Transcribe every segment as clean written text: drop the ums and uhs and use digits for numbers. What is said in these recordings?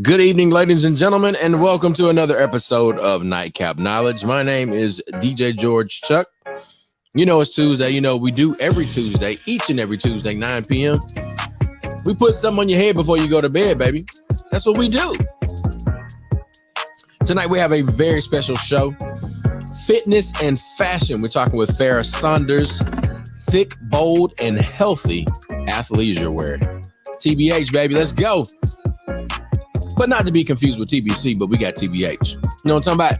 Good evening, ladies and gentlemen, and welcome to another episode of Nightcap Knowledge. My name is DJ George Chuck. You know it's Tuesday. You know we do every Tuesday, each and every Tuesday, 9 p.m. We put something on your head before you go to bed, baby. That's what we do. Tonight we have a very special show, fitness and fashion. We're talking with Farah Saunders, thick, bold, and healthy athleisure wear. TBH, baby, let's go. But not to be confused with TBC, but we got TBH. You know what I'm talking about?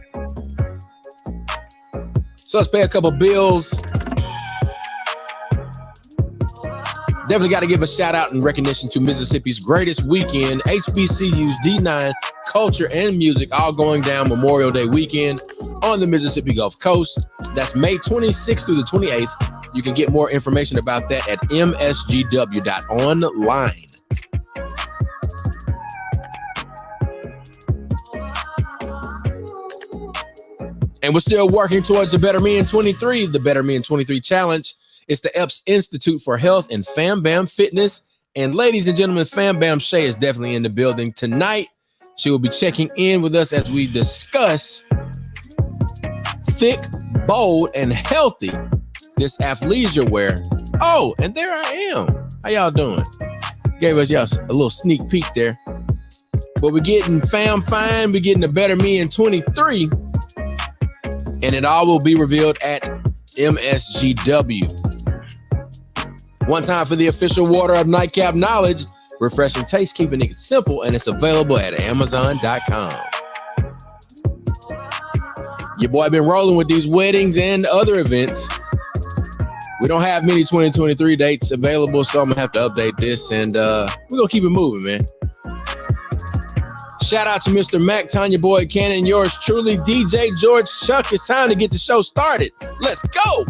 So let's pay a couple bills. Definitely got to give a shout out and recognition to Mississippi's greatest weekend, HBCU's D9 culture and music, all going down Memorial Day weekend on the Mississippi Gulf Coast. That's May 26th through the 28th. You can get more information about that at msgw.online. And we're still working towards the Better Me in 23, the Better Me in 23 challenge. It's the EPS Institute for Health and Fam Bam Fitness. And ladies and gentlemen, Fam Bam Shay is definitely in the building tonight. She will be checking in with us as we discuss thick, bold, and healthy, this athleisure wear. Oh, and there I am. How y'all doing? Gave us y'all a little sneak peek there. But we're getting fam fine. We're getting the Better Me in 23. And it all will be revealed at MSGW. One time for the official water of Nightcap Knowledge. Refreshing taste, keeping it simple, and it's available at Amazon.com. Your boy been rolling with these weddings and other events. We don't have many 2023 dates available, so I'm going to have to update this, and we're going to keep it moving, man. Shout out to Mr. Mac, Tanya Boyd Cannon, yours truly, DJ George Chuck. It's time to get the show started. Let's go.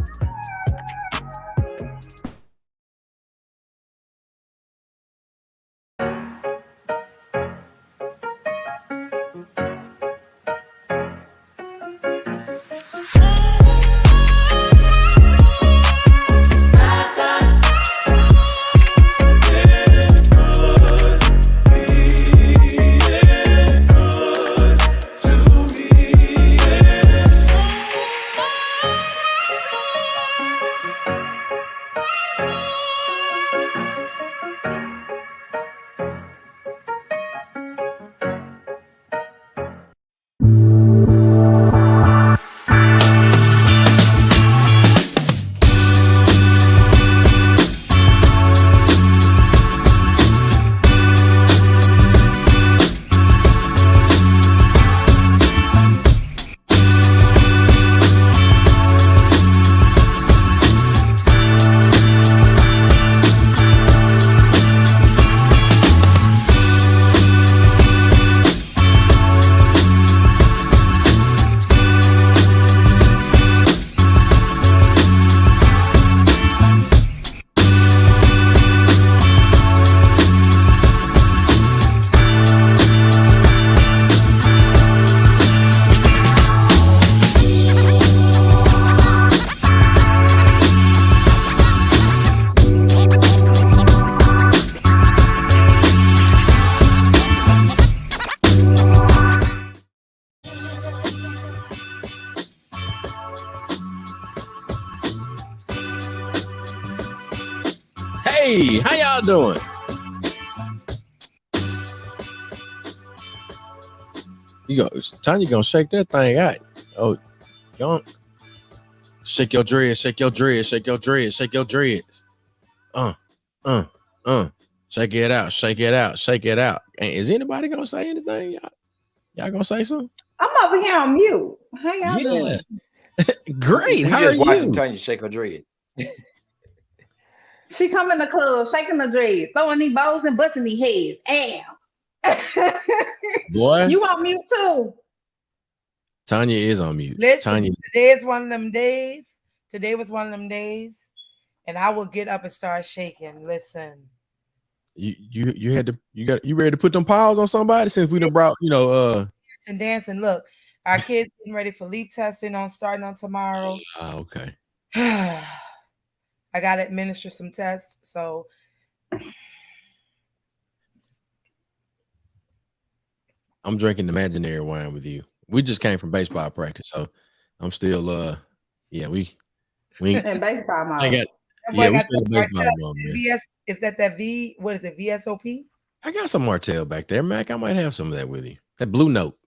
Hey, how y'all doing? Tanya gonna shake that thing out. Oh, don't. Shake your dreads, shake your dreads, shake your dreads, shake your dreads. Uh. Shake it out, shake it out, shake it out. And is anybody gonna say anything? Y'all gonna say something? I'm over here on mute. How y'all doing? Great. We How just are watching you? Tanya shake her dreads. She come in the club, shaking her dreads, throwing these bows and busting these heads. Damn. Boy, You on mute too. Tanya is on mute. Listen, Tanya. today is one of them days. Today was one of them days, and I will get up and start shaking. Listen. You ready to put them paws on somebody since we done brought, and dancing. Look, our kids getting ready for leap testing starting on tomorrow. Okay. I gotta administer some tests, so I'm drinking imaginary wine with you. We just came from baseball practice, so I'm still we in baseball mode. We still in baseball mode, man. Is that V? What is it? VSOP? I got some Martell back there, Mac. I might have some of that with you. That Blue Note,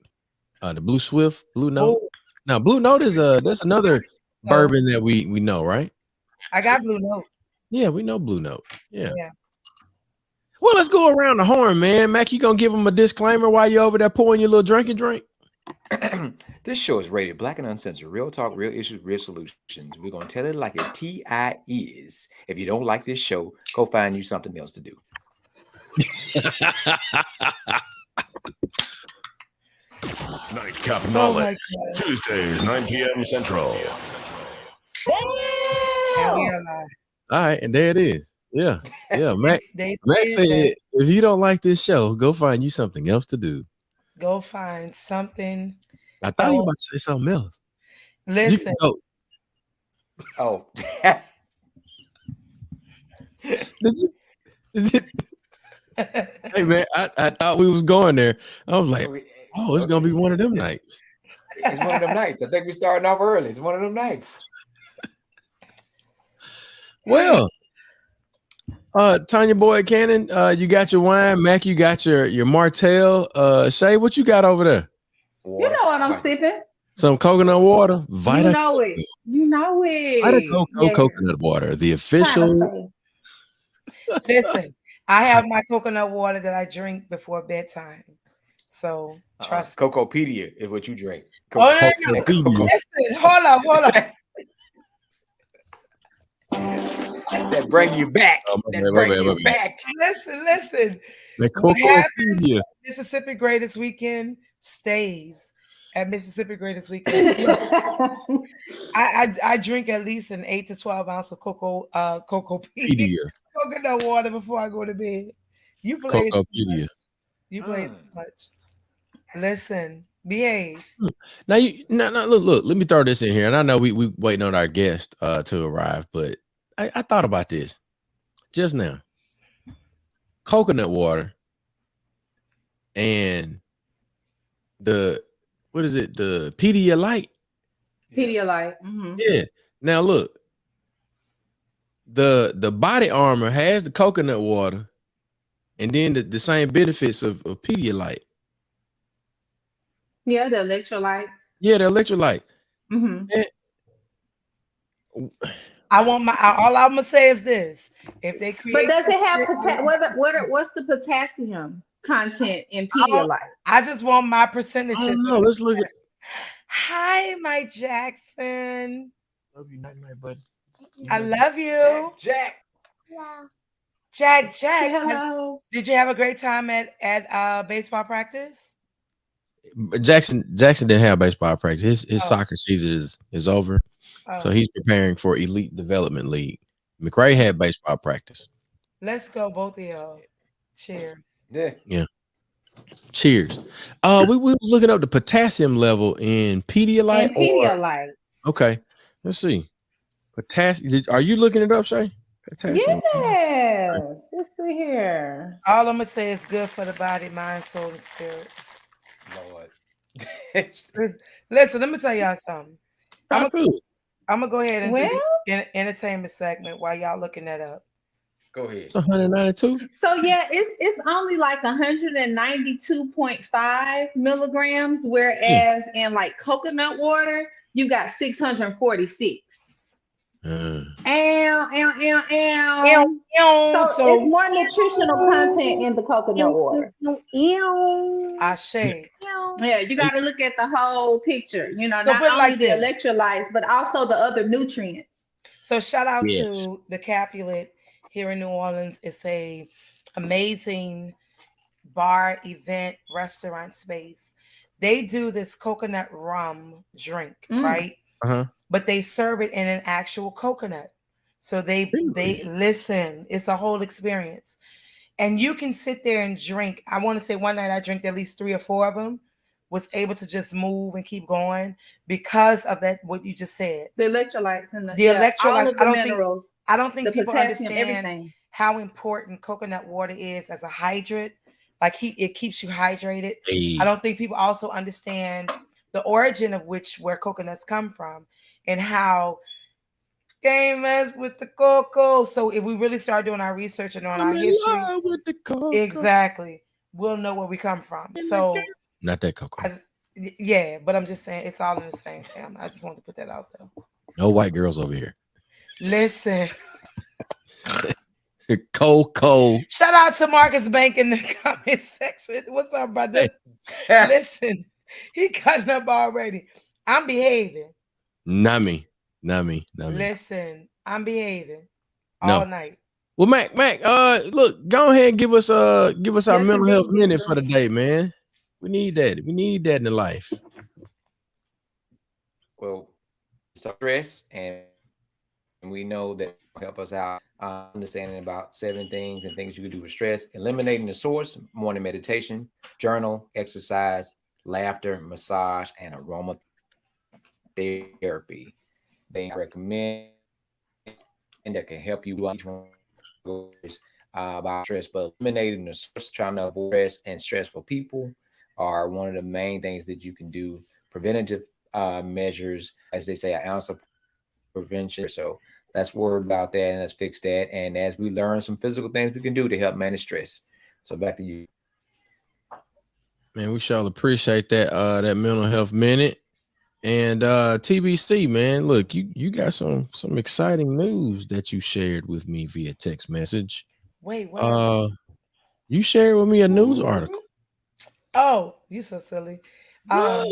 the Blue Swift Blue Note. Oh. Now, Blue Note is that's another bourbon that we know, right? I got Blue Note. Yeah, we know Blue Note. Yeah. Well, let's go around the horn, man. Mac, you gonna give them a disclaimer while you're over there pouring your little drinking drink? This show is rated black and uncensored. Real talk, real issues, real solutions. We're gonna tell it like a TI is. If you don't like this show, go find you something else to do. Nightcap Knowledge, Tuesdays, 9 p.m. Central. All right, and there it is. Yeah. Mac said, if you don't like this show, go find you something else to do. Go find something. I thought you were about to say something else. Listen. Oh. Hey, man, I thought we was going there. I was like, it's going to be one of them nights. It's one of them nights. I think we're starting off early. It's one of them nights. Well, Tanya Boyd Cannon, you got your wine. Mac, you got your Martell. Shay, what you got over there? Water. You know what I'm sipping. Some coconut water. Vita. You know it. Vita coconut water, the official. Listen, I have my coconut water that I drink before bedtime. So trust me. Cocopedia is what you drink. No. Listen, hold on. That bring you back. Back. Listen. The Cocopedia. Mississippi Greatest Weekend stays at Mississippi Greatest Weekend. I drink at least an 8 to 12 ounce of Cocopedia. Coconut water before I go to bed. You play Cocopedia. You play so much. Listen, behave. Now look. Let me throw this in here, and I know we waiting on our guest to arrive, but I thought about this just now. Coconut water and the Pedialyte. Pedialyte. Mm-hmm. Yeah. Now look, the Body Armor has the coconut water, and then the same benefits of Pedialyte. Yeah, the electrolyte. Yeah, the electrolyte. Mm-hmm. All I'm gonna say is this: if they create, but does it have what's the potassium content in Pedialyte? I just want my percentage. No, let's look at. Hi, Mike Jackson. Love you, night, buddy. I love you, Jack. Hello. Jack. Hello. Did you have a great time at baseball practice? Jackson didn't have baseball practice. His soccer season is over. So he's preparing for Elite Development League. McRae had baseball practice. Let's go, both of y'all. Cheers. Yeah. Cheers. We were looking up the potassium level in Pedialyte. Okay, let's see. Potassium. Are you looking it up, Shay? Potassium. Yes. Let's see here. All I'm gonna say is good for the body, mind, soul, and spirit. Lord. Listen, let me tell y'all something. I'm gonna go ahead and do the entertainment segment while y'all looking that up. Go ahead. It's 192. So yeah, it's only like 192.5 milligrams, whereas in like coconut water, you got 646. So it's more nutritional content in the coconut water. Ashe. Yeah, you got to look at the whole picture. You know, So not put it only like the this. electrolytes, but also the other nutrients. So shout out Yes. to the Capulet here in New Orleans. It's a amazing bar, event, restaurant space. They do this coconut rum drink, right? Uh-huh. But they serve it in an actual coconut. So they listen. It's a whole experience. And you can sit there and drink. I want to say one night I drank at least 3 or 4 of them, was able to just move and keep going because of that, what you just said. The electrolytes and the electrolytes. all of the minerals. I don't think the people potassium, understand everything. how important coconut water is as a hydrant. Like it keeps you hydrated. Hey. I don't think people also understand the origin of where coconuts come from and how they mess with the cocoa. So if we really start doing our research and on our history, with the cocoa. exactly, we'll know where we come from. So not that cocoa. Yeah, but I'm just saying it's all in the same family. I just want to put that out there. No white girls over here. Listen. Coco. Shout out to Marcus Bank in the comment section. What's up, brother? Listen, he cutting up already. I'm behaving. Not me. Listen, I'm behaving all night. Well, Mac, look, go ahead and give us our mental health minute for the day, man. We need that. We need that in the life. Well, stress, and we know that help us out understanding about 7 things and things you can do with stress: eliminating the source, morning meditation, journal, exercise, laughter, massage, and aromatherapy. They recommend that can help you about stress, but eliminating the source, trying to avoid stress and stressful people are one of the main things that you can do. Preventative measures, as they say, an ounce of prevention. So let's worry about that and let's fix that. And as we learn some physical things we can do to help manage stress. So back to you. Man, we shall appreciate that that mental health minute. And TBC, man, look, you got some exciting news that you shared with me via text message. Wait, what? You shared with me a news article. Oh, you so silly. No,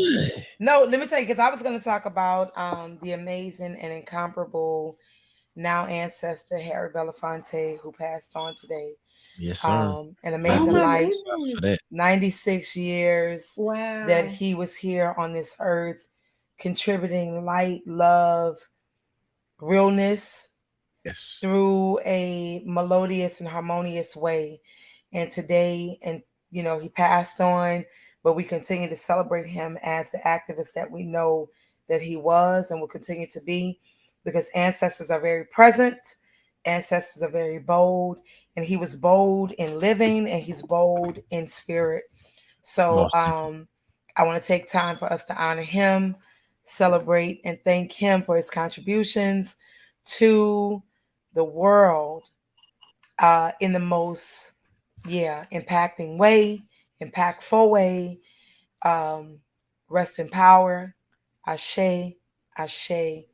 let me tell you, because I was going to talk about the amazing and incomparable now ancestor Harry Belafonte, who passed on today. Yes, sir. An amazing life. For that. 96 years that he was here on this earth, contributing light, love, realness, yes, through a melodious and harmonious way. And today, and you know, he passed on, but we continue to celebrate him as the activist that we know that he was and will continue to be, because ancestors are very present, ancestors are very bold, and he was bold in living and he's bold in spirit. So I want to take time for us to honor him, celebrate, and thank him for his contributions to the world in the most impacting way, impactful way. Rest in power. Ashe, ashe,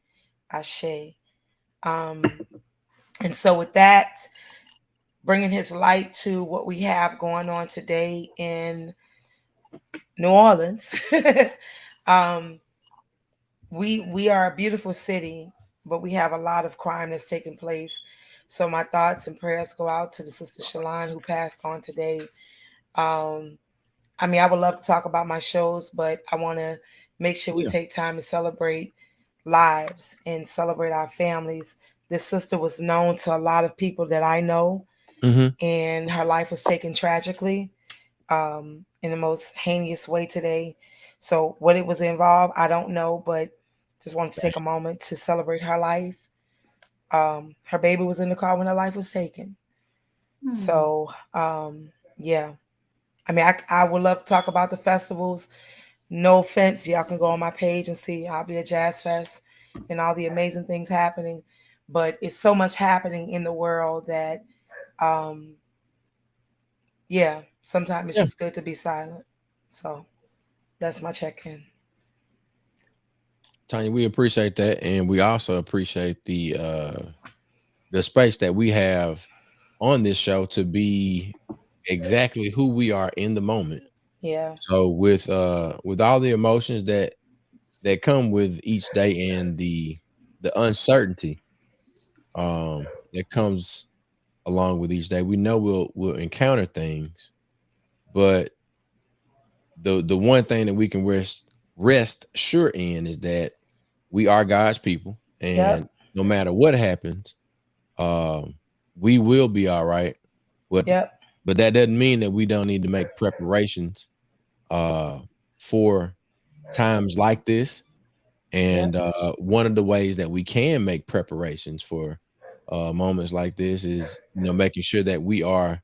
ashe. And so with that, bringing his light to what we have going on today in New Orleans. We are a beautiful city, but we have a lot of crime that's taking place. So my thoughts and prayers go out to the sister Shalon who passed on today. I mean, I would love to talk about my shows, but I want to make sure we take time to celebrate lives and celebrate our families. This sister was known to a lot of people that I know, and her life was taken tragically in the most heinous way today. So what it was involved, I don't know, but just wanted to take a moment to celebrate her life. Her baby was in the car when her life was taken. So, yeah. I mean, I would love to talk about the festivals. No offense, y'all can go on my page and see I'll be at Jazz Fest and all the amazing things happening. But it's so much happening in the world that, sometimes it's just good to be silent. So that's my check-in. Tanya, we appreciate that, and we also appreciate the space that we have on this show to be exactly who we are in the moment. Yeah. So with all the emotions that come with each day and the uncertainty that comes along with each day, we know we'll encounter things, but the one thing that we can rest sure in is that we are God's people, and no matter what happens, we will be all right. But that doesn't mean that we don't need to make preparations for times like this. And one of the ways that we can make preparations for moments like this is, making sure that we are,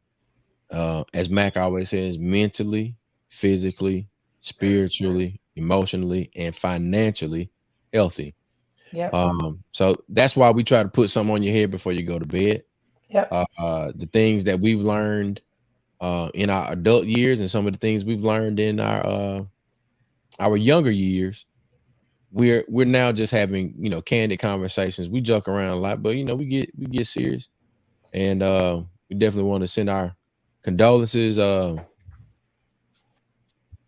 as Mac always says, mentally, physically, spiritually, emotionally, and financially healthy. So that's why we try to put something on your head before you go to bed. The things that we've learned in our adult years and some of the things we've learned in our younger years, we're now just having candid conversations. We joke around a lot, but we get serious, and we definitely want to send our condolences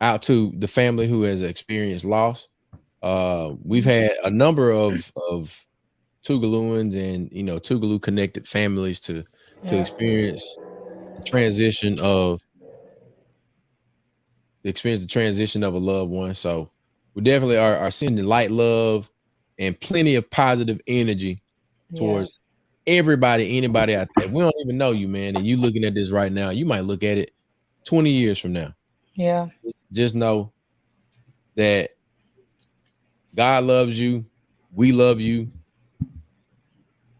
out to the family who has experienced loss. We've had a number of Tougalooans and Tougaloo connected families to experience the transition of a loved one. So we definitely are sending light, love, and plenty of positive energy towards anybody out there. If we don't even know you, man, and you looking at this right now, you might look at it 20 years from now. Yeah. Just know that God loves you, we love you,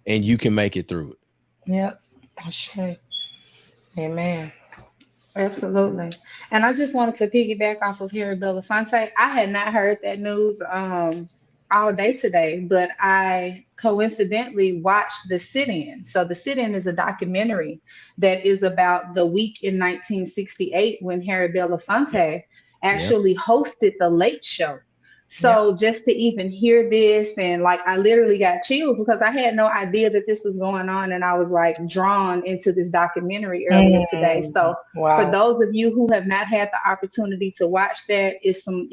and you can make it through it. Yep. Sure. Amen. Absolutely. And I just wanted to piggyback off of Harry Belafonte. I had not heard that news all day today, but I coincidentally watched The Sit-In. So The Sit-In is a documentary that is about the week in 1968 when Harry Belafonte actually hosted The Late Show. So just to even hear this, and like I literally got chills because I had no idea that this was going on, and I was like drawn into this documentary earlier today. So for those of you who have not had the opportunity to watch that, it's some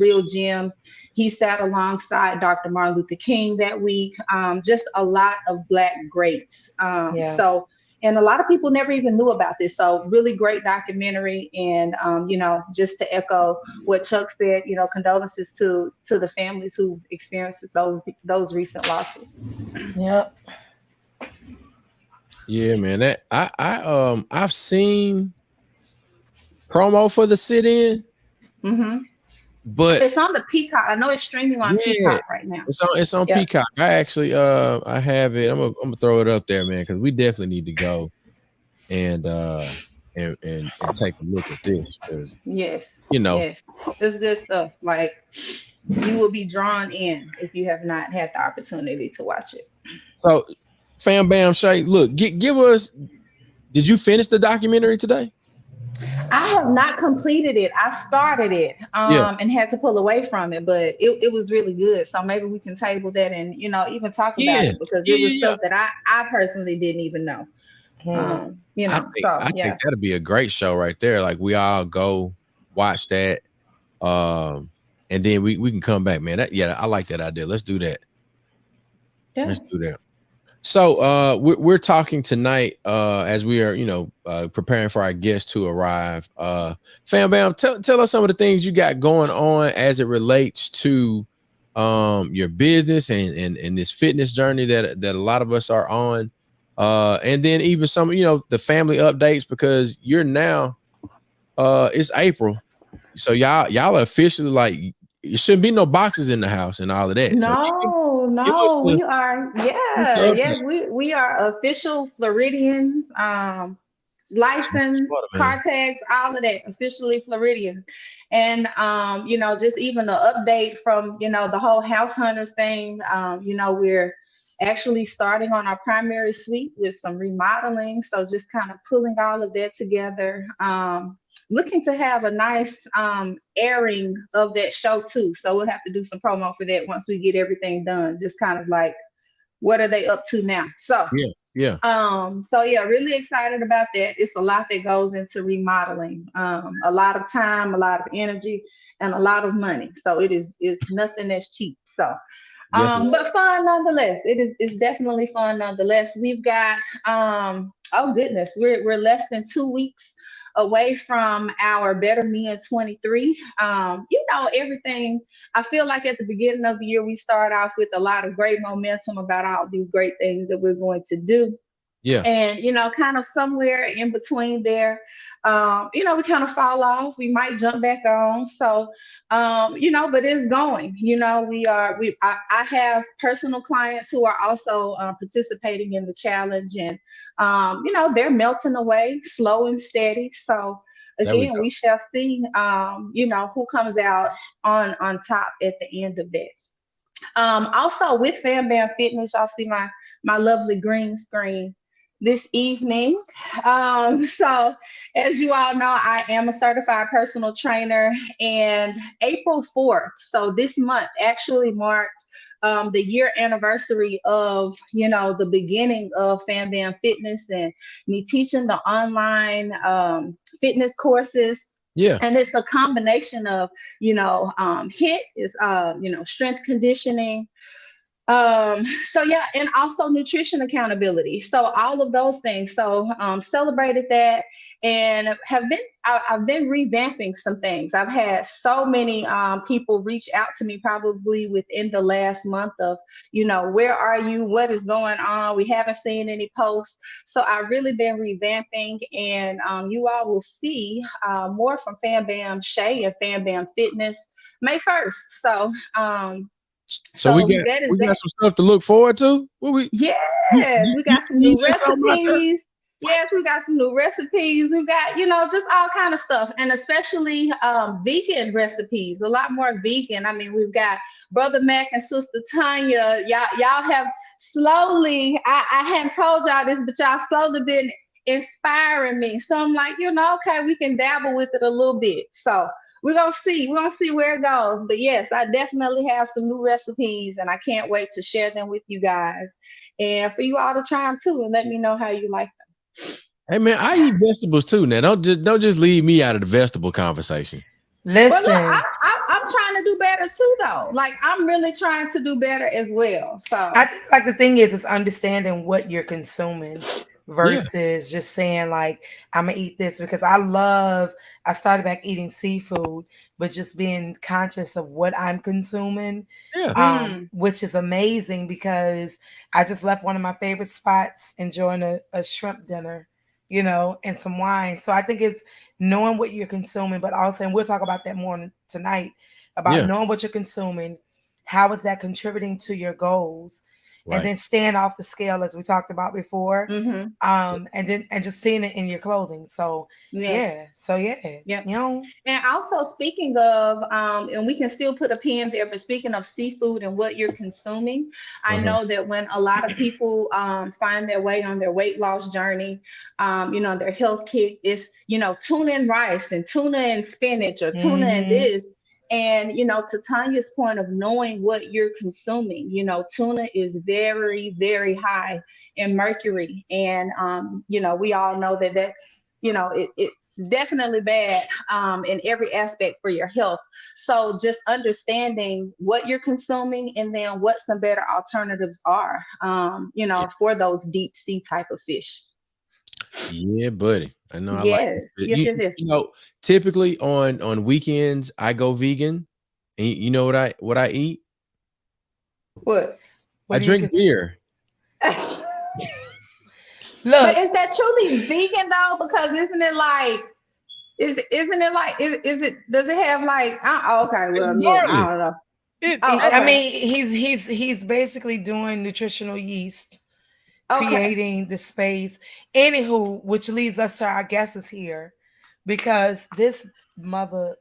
real gems. He sat alongside Dr. Martin Luther King that week. Just a lot of Black greats. And a lot of people never even knew about this. So really great documentary. And, just to echo what Chuck said, condolences to the families who experienced those recent losses. Yep. Yeah, man. I've seen promo for The Sit-In. Mm-hmm. But it's on the Peacock. I know it's streaming on Peacock right now. It's on Peacock. I actually I have it. I'm gonna throw it up there, man, because we definitely need to go and take a look at this. Because yes, it's good stuff. Like, you will be drawn in if you have not had the opportunity to watch it. So, Fam Bam Shay, look, give us. Did you finish the documentary today? I have not completed it. I started it and had to pull away from it, but it was really good. So maybe we can table that and even talk about it, because it was stuff that I personally didn't even know. I think that'd be a great show right there. Like, we all go watch that, and then we can come back, man. I like that idea. Let's do that. Let's do that. So we're talking tonight as we are, preparing for our guests to arrive. Fam Bam, tell us some of the things you got going on as it relates to your business and this fitness journey that a lot of us are on. And then even some, the family updates, because you're now it's April. So y'all are officially, like, it shouldn't be no boxes in the house and all of that. No, we are. Yes, we are official Floridians, license, car tags, all of that, officially Floridians. And just even an update from the whole House Hunters thing. We're actually starting on our primary suite with some remodeling, so just kind of pulling all of that together. looking to have a nice airing of that show too. So we'll have to do some promo for that once we get everything done. Just kind of like, what are they up to now? So Yeah. so yeah, really excited about that. It's a lot that goes into remodeling. A lot of time, a lot of energy, and a lot of money. So it's nothing that's cheap. So Yes. but fun nonetheless. It's definitely fun nonetheless. We've got oh goodness, we're less than 2 weeks away from our Better Me in 23. Everything. I feel like at the beginning of the year we start off with a lot of great momentum about all these great things that we're going to do. Yeah. And, kind of somewhere in between there, we kind of fall off. We might jump back on. So, but it's going. I have personal clients who are also participating in the challenge, and, they're melting away slow and steady. So, again, we shall see, who comes out on top at the end of that. Also with Fam Bam Fitness, y'all see my lovely green screen this evening. So as you all know, I am a certified personal trainer, and April 4th, so this month actually marked the year anniversary of, the beginning of Fam Bam Fitness and me teaching the online fitness courses. Yeah. And it's a combination of, HIIT is, strength conditioning. And also nutrition accountability. So all of those things. So celebrated that, and I've been revamping some things. I've had so many people reach out to me probably within the last month of, where are you? What is going on? We haven't seen any posts. So I've really been revamping, and you all will see more from Fam Bam Shay and Fam Bam Fitness May 1st. So we got some stuff to look forward to. Yes, we got some new recipes. Yes, we got some new recipes. We've got, just all kind of stuff, and especially vegan recipes. A lot more vegan. I mean, we've got Brother Mac and Sister Tanya. Y'all have slowly. I hadn't told y'all this, but y'all slowly been inspiring me. So I'm like, okay, we can dabble with it a little bit. So we're gonna see where it goes. But yes, I definitely have some new recipes, and I can't wait to share them with you guys, and for you all to try them too, and let me know how you like them. Hey man, I eat vegetables too. Now don't just leave me out of the vegetable conversation. Listen, look, I'm trying to do better too, though. Like, I'm really trying to do better as well. So I think like the thing is understanding what you're consuming versus just saying like, I'm gonna eat this, because I started back eating seafood, but just being conscious of what I'm consuming, which is amazing, because I just left one of my favorite spots enjoying a shrimp dinner, and some wine. So I think it's knowing what you're consuming, but also, and we'll talk about that more tonight, about knowing what you're consuming, how is that contributing to your goals, and then staying off the scale, as we talked about before, and just seeing it in your clothing. So and also, speaking of and we can still put a pin there, but speaking of seafood and what you're consuming, I know that when a lot of people find their way on their weight loss journey, their health kick is, tuna and rice, and tuna and spinach, or tuna and this. And, to Tanya's point of knowing what you're consuming, tuna is very, very high in mercury. And, we all know that's, it's definitely bad in every aspect for your health. So just understanding what you're consuming, and then what some better alternatives are, for those deep sea type of fish. Yeah, buddy. I know. Yes. Yes. Typically on weekends I go vegan, and you know what I eat? What I drink beer. Look, but is that truly vegan though? Because isn't it like, does it have like, okay, well, yeah, I don't know. I mean, he's basically doing nutritional yeast, creating the space. Anywho, which leads us to our guesses here, because this mother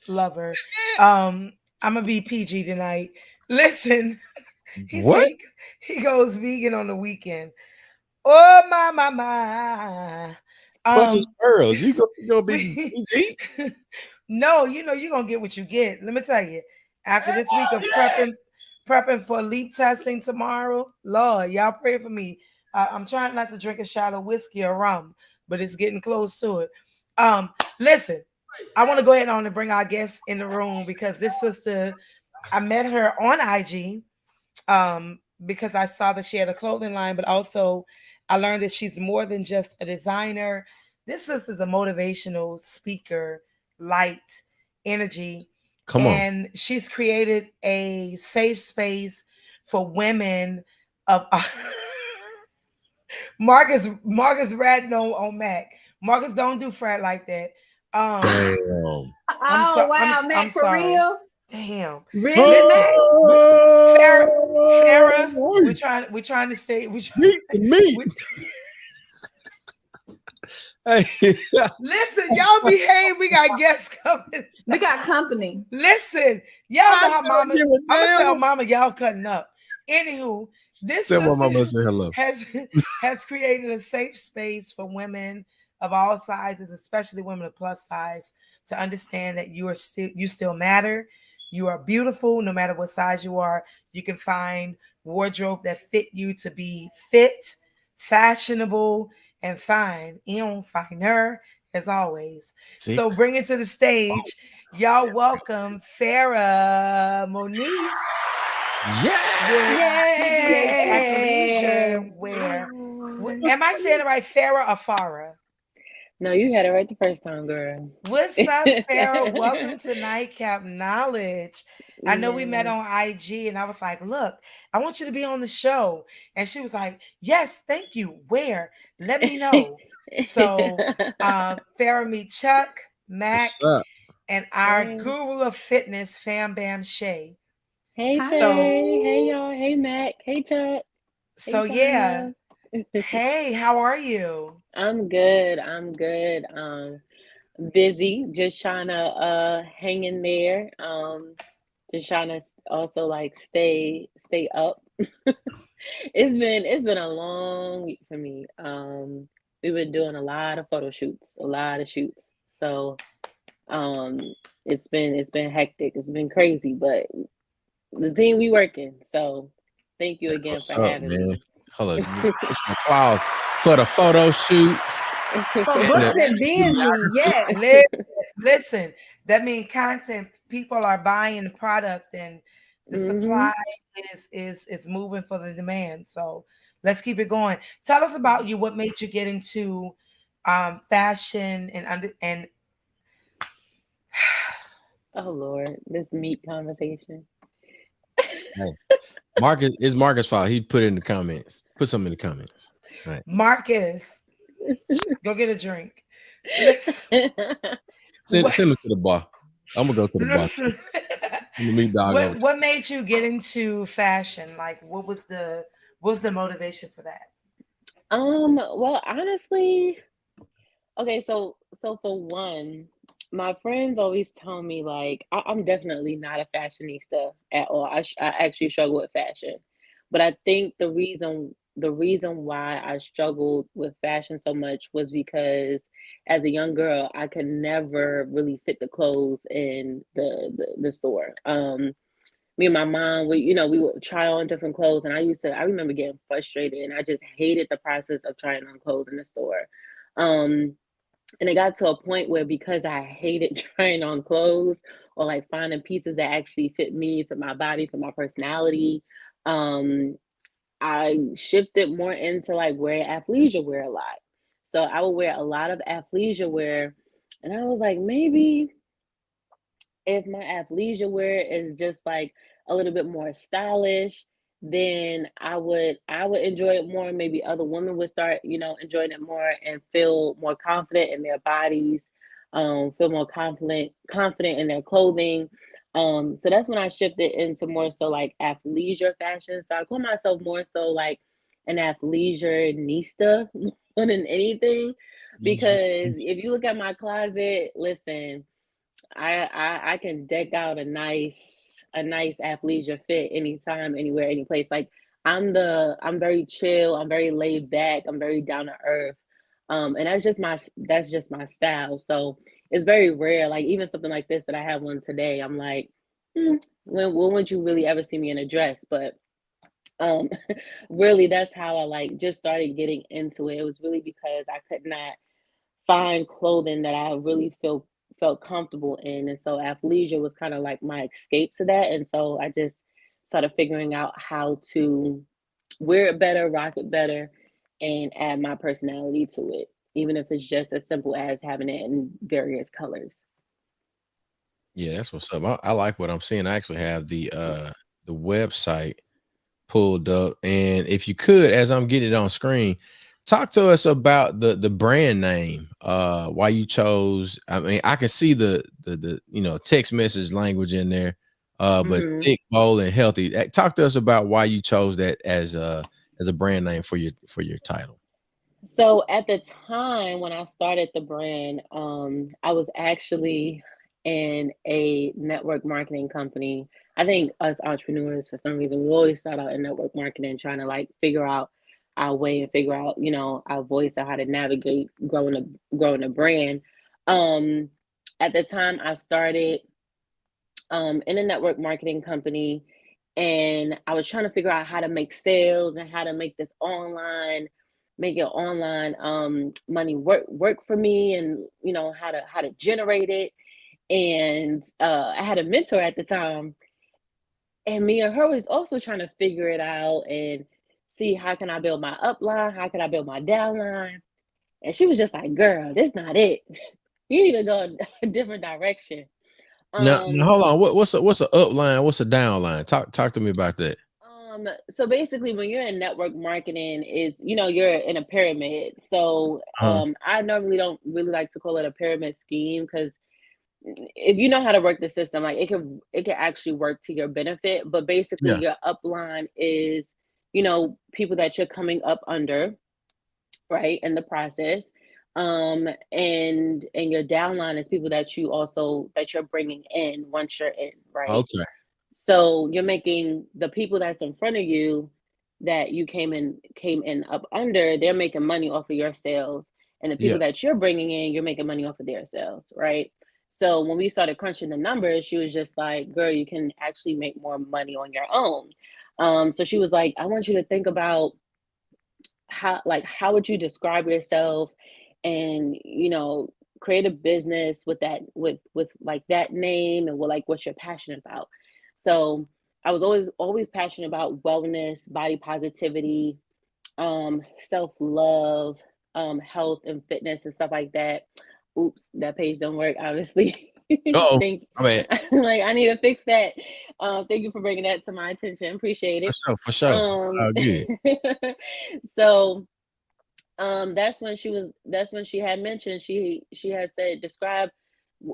lover, I'm gonna be PG tonight. Listen, he goes vegan on the weekend. Oh my. Bunch of girls. You gonna be PG? No, you know you're gonna get what you get. Let me tell you. After this week of prepping for leap testing tomorrow, Lord, y'all pray for me. I'm trying not to drink a shot of whiskey or rum, but it's getting close to it. Listen, I want to go ahead on and bring our guest in the room because this sister, I met her on IG because I saw that she had a clothing line, but also I learned that she's more than just a designer. This sister's a motivational speaker, light, energy. Come on. And she's created a safe space for women of Marcus ratting on Mac. Marcus, don't do frat like that. Damn. Oh wow, Mac, I'm for sorry. real? Damn. Really, Mac? Farah, we're trying to stay. Hey. Listen, y'all behave. We got guests coming. We got company. Listen, y'all know how mama. give a I'm gonna damn. tell mama y'all cutting up. Anywho, this Tell my mama sister say hello. has created a safe space for women of all sizes, especially women of plus size, to understand that you still matter. You are beautiful no matter what size you are. You can find wardrobe that fit you to be fit, fashionable, and fine. Finer as always. See? So bring it to the stage. Y'all welcome Farah Moniz. Yeah. Athleisure wear. Am I saying it right? Farah or Farah? No, you had it right the first time, girl. What's up, Farah? Welcome to Nightcap Knowledge. I know we met on IG and I was like, look, I want you to be on the show. And she was like, yes, thank you. Where? Let me know. So Farah meet Chuck, Mac, and our guru of fitness, Fam Bam Shay. Hey, Faye. Hey, y'all. Hey, Mac. Hey, Chuck. So yeah. Hey, how are you? I'm good. Busy, just trying to hang in there. Just trying to also like stay up. It's been a long week for me. We've been doing a lot of photo shoots, So it's been hectic. It's been crazy, but the team we working. So thank you again for having me. Hold on. Some applause for the photo shoots. For booked and busy, yes. Listen, that means content. People are buying the product, and the supply is moving for the demand. So let's keep it going. Tell us about you. What made you get into fashion and oh Lord, this meat conversation. Hey, it's Marcus' fault. He put it in the comments. Put something in the comments. Right. Marcus, go get a drink. Send him to the bar. I'm gonna go to the bar. What made you get into fashion? Like, what was the motivation for that? Well, honestly, okay, so for one, my friends always tell me like I'm definitely not a fashionista at all. I actually struggle with fashion, but I think the reason why I struggled with fashion so much was because as a young girl, I could never really fit the clothes in the store. Me and my mom, we would try on different clothes, and I remember getting frustrated, and I just hated the process of trying on clothes in the store. And it got to a point where because I hated trying on clothes or like finding pieces that actually fit me, fit my body, fit my personality, I shifted more into like wearing athleisure wear a lot. So I would wear a lot of athleisure wear, and I was like, maybe if my athleisure wear is just like a little bit more stylish, then I would enjoy it more. Maybe other women would start, enjoying it more and feel more confident in their bodies, feel more confident in their clothing. So that's when I shifted into more so like athleisure fashion. So I call myself more so like an athleisure nista more than anything, because if you look at my closet, listen, I can deck out a nice athleisure fit anytime, anywhere, any place. Like I'm very chill, I'm very laid back, I'm very down to earth. And that's just my style. So it's very rare. Like even something like this that I have one today, I'm like, when would you really ever see me in a dress? But um really that's how I like just started getting into it. It was really because I could not find clothing that I really felt comfortable in. And so athleisure was kind of like my escape to that. And so I just started figuring out how to wear it better, rock it better, and add my personality to it, even if it's just as simple as having it in various colors. Yeah, that's what's up. I like what I'm seeing. I actually have the website pulled up, and if you could, as I'm getting it on screen, talk to us about the brand name. Why you chose? I mean, I can see the text message language in there, but Hmm. thick, bold, and healthy. Talk to us about why you chose that as a brand name for your title. So at the time when I started the brand, I was actually in a network marketing company. I think us entrepreneurs, for some reason, we always start out in network marketing, trying to like figure out our way and figure out, our voice and how to navigate growing a brand. Um, at the time, I started in a network marketing company, and I was trying to figure out how to make sales and how to make this make your online money work for me, and how to generate it. And I had a mentor at the time, and me and her was also trying to figure it out and see how can I build my upline, how can I build my downline. And she was just like, girl, this not it. You need to go a different direction. Now um hold on. What's a upline? What's a downline? Talk to me about that. so basically when you're in network marketing is, you're in a pyramid. So Uh-huh. I normally don't really like to call it a pyramid scheme, because if you know how to work the system, like it can actually work to your benefit. But basically Yeah. your upline is, people that you're coming up under, right, in the process. And your downline is people that you're bringing in once you're in, right? Okay. So you're making the people that's in front of you that you came in up under, they're making money off of your sales, and the Yeah. people that you're bringing in, you're making money off of their sales, right? So when we started crunching the numbers, she was just like, "Girl, you can actually make more money on your own." So she was like, "I want you to think about how would you describe yourself, and create a business with that with like that name, and with like what you're passionate about." So I was always passionate about wellness, body positivity, self-love, health and fitness and stuff like that. Oops, that page don't work, obviously. Uh-oh. Thank I mean, like I need to fix that. Thank you for bringing that to my attention. Appreciate for it. sure, for sure. It's Um all good. so that's when she had mentioned, she had said, describe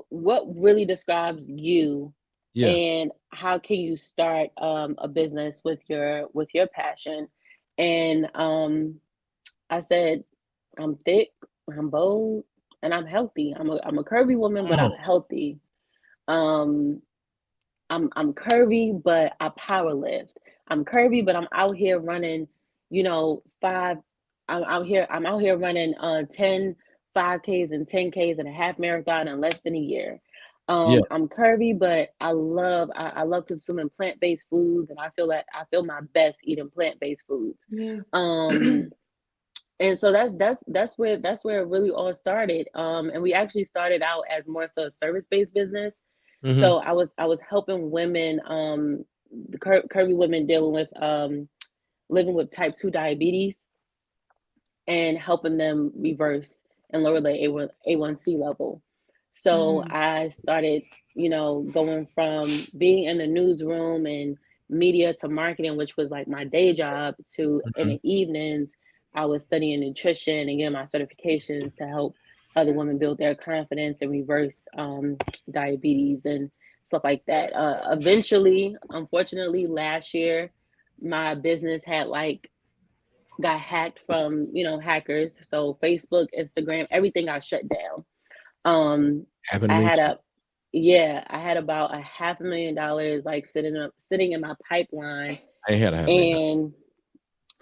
what really describes you, Yeah. and how can you start a business with your passion. And I said, I'm thick, I'm bold, and I'm healthy. I'm a curvy woman, Come but on. I'm healthy. um I'm curvy, but I power lift. I'm curvy, but I'm out here running, five. I'm out here running 10 5Ks and 10Ks and a half marathon in less than a year. Yeah. I'm curvy, but I love consuming plant-based foods, and I feel my best eating plant-based foods. Yes. Um, and so that's where it really all started. And we actually started out as more so a service-based business. Hmm. So I was helping women, the curvy women dealing with living with type 2 diabetes, and helping them reverse and lower their A1C level. So Mm. I started, going from being in the newsroom and media to marketing, which was like my day job, to in Hmm. the evenings, I was studying nutrition and getting my certifications to help other women build their confidence and reverse diabetes and stuff like that. Eventually, unfortunately, last year, my business had like got hacked from hackers. So Facebook, Instagram, everything got shut down. um Happened to I me had too. a yeah, I had about $500,000 like sitting in my pipeline. I ain't had a half million. And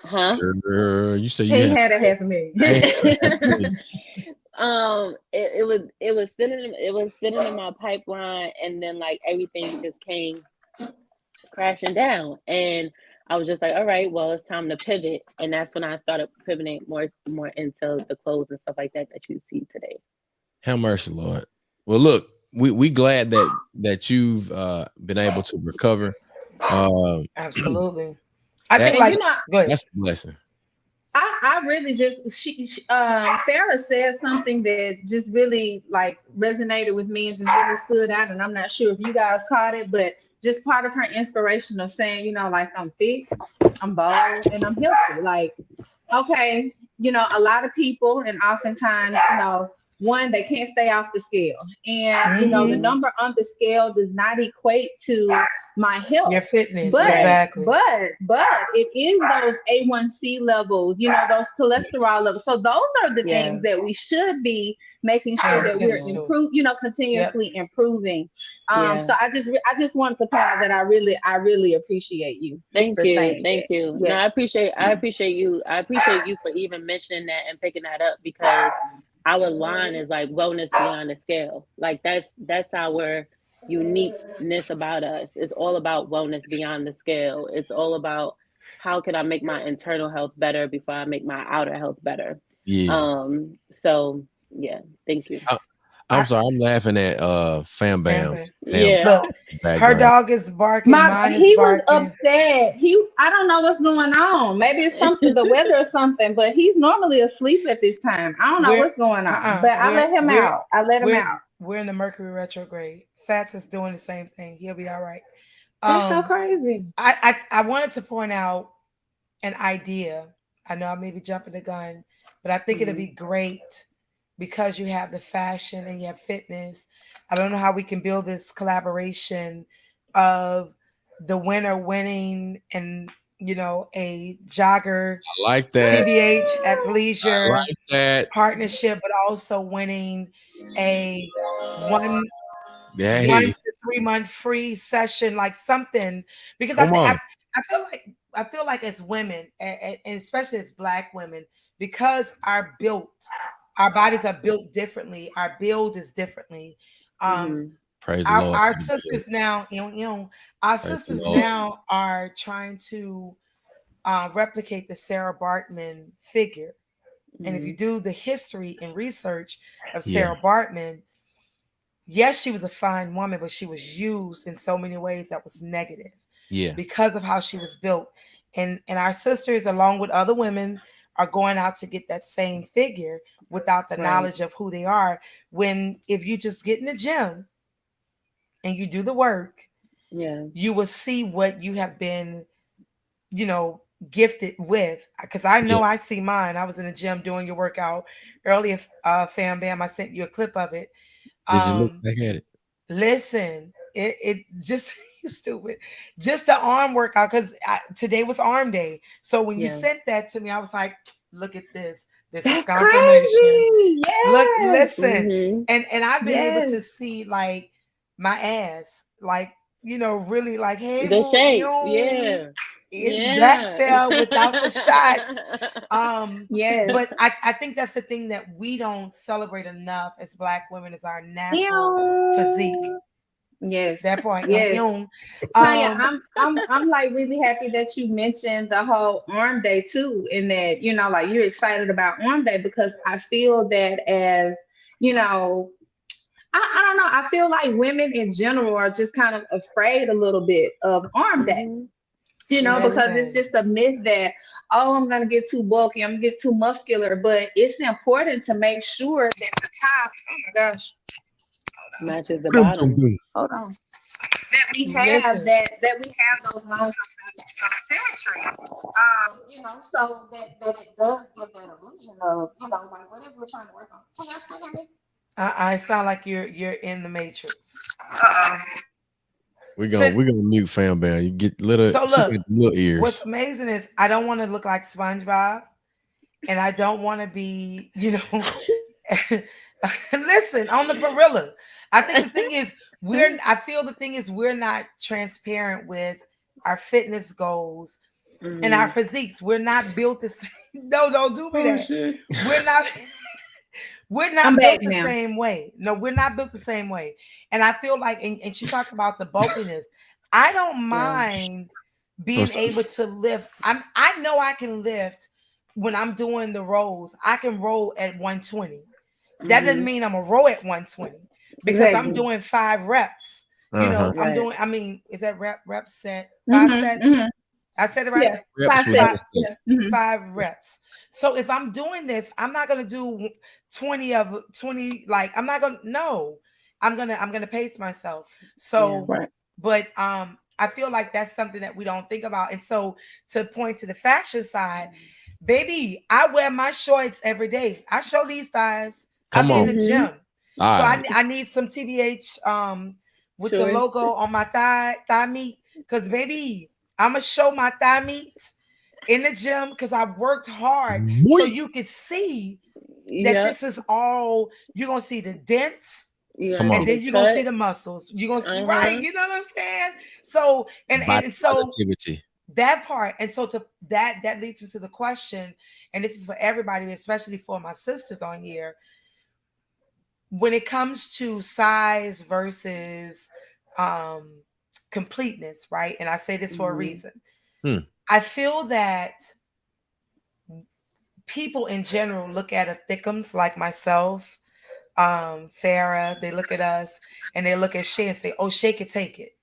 Huh? Girl, you say He you ain't had. had a $500,000. It was sitting in my pipeline, and then like everything just came crashing down, and I was just like, all right, well, it's time to pivot, and that's when I started pivoting more into the clothes and stuff like that you see today. Have mercy, Lord. Well, look, we glad that you've been able to recover. Absolutely. I That- think And like you know, go ahead. That's a blessing. I really just Farah said something that just really like resonated with me and just really stood out. And I'm not sure if you guys caught it, but just part of her inspiration of saying, you know, like I'm fit, I'm bold, and I'm healthy. Like, okay, you know, a lot of people, and oftentimes, you know, one, they can't stay off the scale. And, you know, the Mhm. number on the scale does not equate to my health. Your fitness, But exactly. but it is those A1C levels, you know, those cholesterol levels. So those are the Yeah. things that we should be making sure that we're Attention to. improve, you know, continuously improving. Yeah. So I just wanted to point out that I really appreciate you. Thank for you. saying Thank that. you. Yes. No, I appreciate you. I appreciate you for even mentioning that and picking that up, because our line is like wellness beyond the scale. Like that's our uniqueness about us. It's all about wellness beyond the scale. It's all about how can I make my internal health better before I make my outer health better. Yeah. So yeah, thank you. I'm sorry. I'm laughing at Fam Bam. Bam. Yeah. Look, her background. dog is barking, mine is He was barking. upset. I don't know what's going on. Maybe it's something, the weather or something, but he's normally asleep at this time. I don't know We're- what's going on. But I let him out. We're in the Mercury retrograde. Fats is doing the same thing. He'll be all right. That's so crazy. I wanted to point out an idea. I know I may be jumping the gun, but I think it'd be great because you have the fashion and you have fitness. I don't know how we can build this collaboration of the winner winning and, you know, a jogger I like that. TBH athleisure I like that. partnership, but also winning a one Hey, to 3 month free session, like something, because come on. I feel like as women, and especially as Black women, because our bodies are built differently, our build is differently. Praise the Lord. Our sisters now, our Praise the sisters Lord. now are trying to replicate the Sarah Bartman figure. And if you do the history and research of Sarah Bartman, yes, she was a fine woman, but she was used in so many ways that was negative. Yeah. Because of how she was built. And our sisters, along with other women, are going out to get that same figure without the knowledge of who they are. When if you just get in the gym and you do the work, you will see what you have been, you know, gifted with. Because I know I see mine. I was in the gym doing your workout earlier, Fam Bam. I sent you a clip of it. Did you look back at it? Listen, it just stupid. Just the arm workout, because today was arm day. So when you sent that to me, I was like, look at this. This is confirmation. Yes. Look, listen. And I've been able to see like my ass, like, you know, really like, hey, the shape, it's back there without the shots. But I think that's the thing that we don't celebrate enough as Black women, is our natural physique. Yes. That point. Yes. Tanya, I'm like really happy that you mentioned the whole arm day too, and that, you know, like you're excited about arm day, because I feel that as, you know, I don't know, I feel like women in general are just kind of afraid a little bit of arm day. You know, because it's just a myth that, oh, I'm going to get too bulky, I'm going to get too muscular. But it's important to make sure that the top, oh my gosh, matches the bottom. Hold on. That we have that we have those lines of symmetry. You know, so that it does give that illusion of, you know, like whatever we're trying to work on. Can y'all still hear me? I sound like you're in the matrix. We're gonna mute Fam Bam. You get little, so look, little ears. What's amazing is I don't want to look like SpongeBob, and I don't want to be, you know. Listen, on the gorilla. I think the thing is we're not transparent with our fitness goals and our physiques. We're not built the same. No, don't do me that. shit. We're not. We're not I'm built back the now. same way. No, we're not built the same way. And I feel like, and she talked about the bulkiness. I don't mind being able to lift. I know I can lift when I'm doing the rolls. I can roll at 120. That doesn't mean I'm a row at 120 because I'm Exactly. doing 5 reps. You know, I'm Right. doing, I mean, is that rep set? 5 sets? I said it right? Yeah. Reps 5 with sets. yourself. Yeah. Mhm. 5 reps. So if I'm doing this, I'm not gonna do 20. Like I'm not gonna. No, I'm gonna pace myself. So, Right. but I feel like that's something that we don't think about. And so to point to the fashion side, baby, I wear my shorts every day. I show these thighs. I Come be in on. the gym, All so right. I need some TBH with the Shorts. logo on my thigh meat, because baby, I'm gonna show my thigh meat in the gym because I worked hard, so Boy. you could see that Yep. this is all. You're gonna see the dents, You Come gonna on. and see then the you're gonna see cut. the muscles. You're gonna see, right. You know what I'm saying? So Body and so positivity. that part, and so to that leads me to the question, and this is for everybody, especially for my sisters on here. When it comes to size versus completeness, right? And I say this for a reason. I feel that people in general look at a thickums like myself, Farah. They look at us and they look at Shay and say, "Oh, Shay can take it."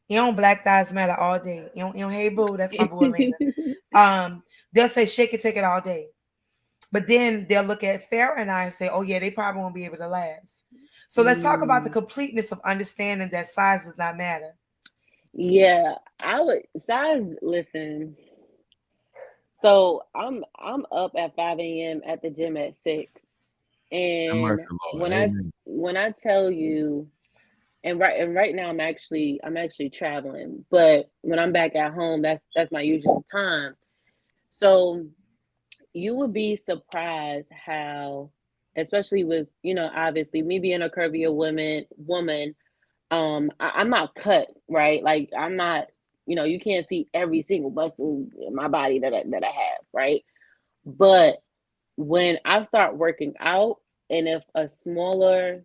You know, black thighs matter all day. You know, hey boo, that's my boo Amina. They'll say Shay can take it all day, but then they'll look at Farah and I and say, "Oh yeah, they probably won't be able to last." So let's talk about the completeness of understanding that size does not matter. Yeah, I would size. Listen, so I'm up at 5 a.m. at the gym at 6, and Mercy, Lord. when Amen. I tell you, and right now I'm actually traveling, but when I'm back at home, that's my usual time. So you would be surprised how, especially with obviously me being a curvier woman, I'm not cut, right? Like I'm not, you can't see every single muscle in my body that I have, right? But when I start working out, and if a smaller,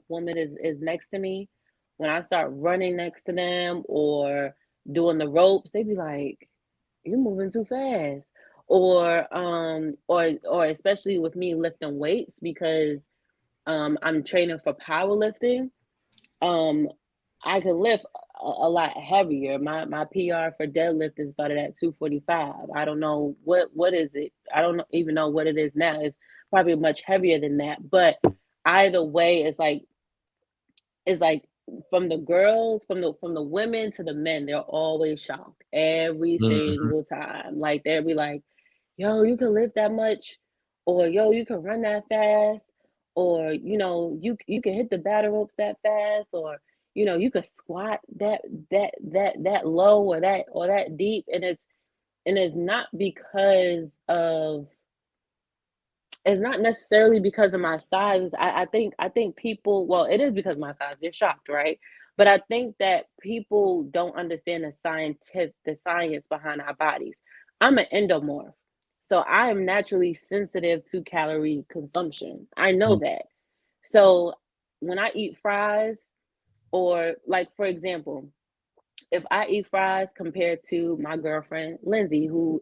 woman is next to me, when I start running next to them or doing the ropes, they be like, "You're moving too fast." Or especially with me lifting weights, because I'm training for powerlifting. um I can lift a lot heavier. My PR for deadlifting started at 245. I don't know what is it. I don't even know what it is now. It's probably much heavier than that. But either way, it's like from the girls, from the women to the men, they're always shocked every Mhm. single time. Like they'll be like, "Yo, you can lift that much," or "Yo, you can run that fast," or you can hit the battle ropes that fast," or you could squat that low or that deep. And it's not because of it's not necessarily because of my size. I think people, well, it is because of my size. They're shocked, right? But I think that people don't understand the science behind our bodies. I'm an endomorph, so I am naturally sensitive to calorie consumption. I know that. So when I eat fries, or like for example, if I eat fries compared to my girlfriend Lindsay, who's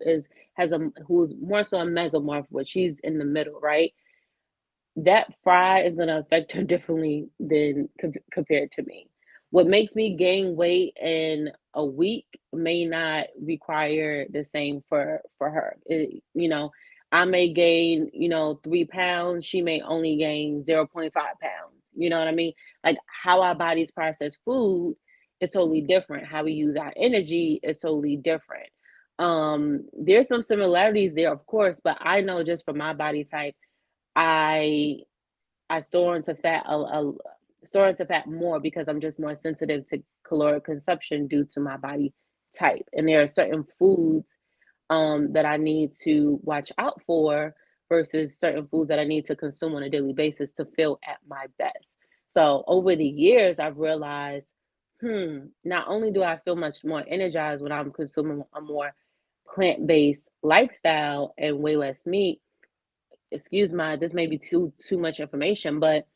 more so a mesomorph, where she's in the middle, right? That fry is going to affect her differently than compared to me. What makes me gain weight in a week may not require the same for her. I may gain 3 pounds. She may only gain 0.5 pounds. You know what I mean? Like how our bodies process food is totally different. How we use our energy is totally different. There's some similarities there, of course, but I know just for my body type, I I store into fat more because I'm just more sensitive to caloric consumption due to my body type. And there are certain foods that I need to watch out for versus certain foods that I need to consume on a daily basis to feel at my best. So over the years, I've realized, not only do I feel much more energized when I'm consuming a more plant-based lifestyle and way less meat, this may be too much information, but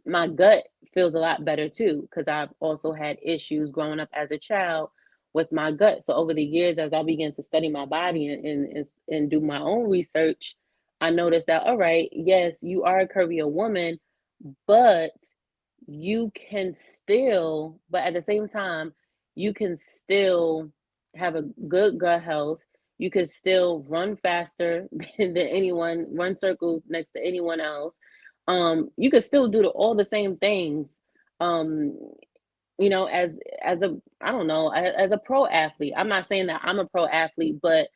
my gut feels a lot better too, because I've also had issues growing up as a child with my gut. So over the years, as I began to study my body and do my own research, I noticed that, all right, yes, you are a curvier woman, but you can still, but at the same time, you can still have a good gut health. You can still run faster than anyone, run circles next to anyone else. You can still do all the same things. Um, as a, I don't know, as a pro athlete. I'm not saying that I'm a pro athlete, but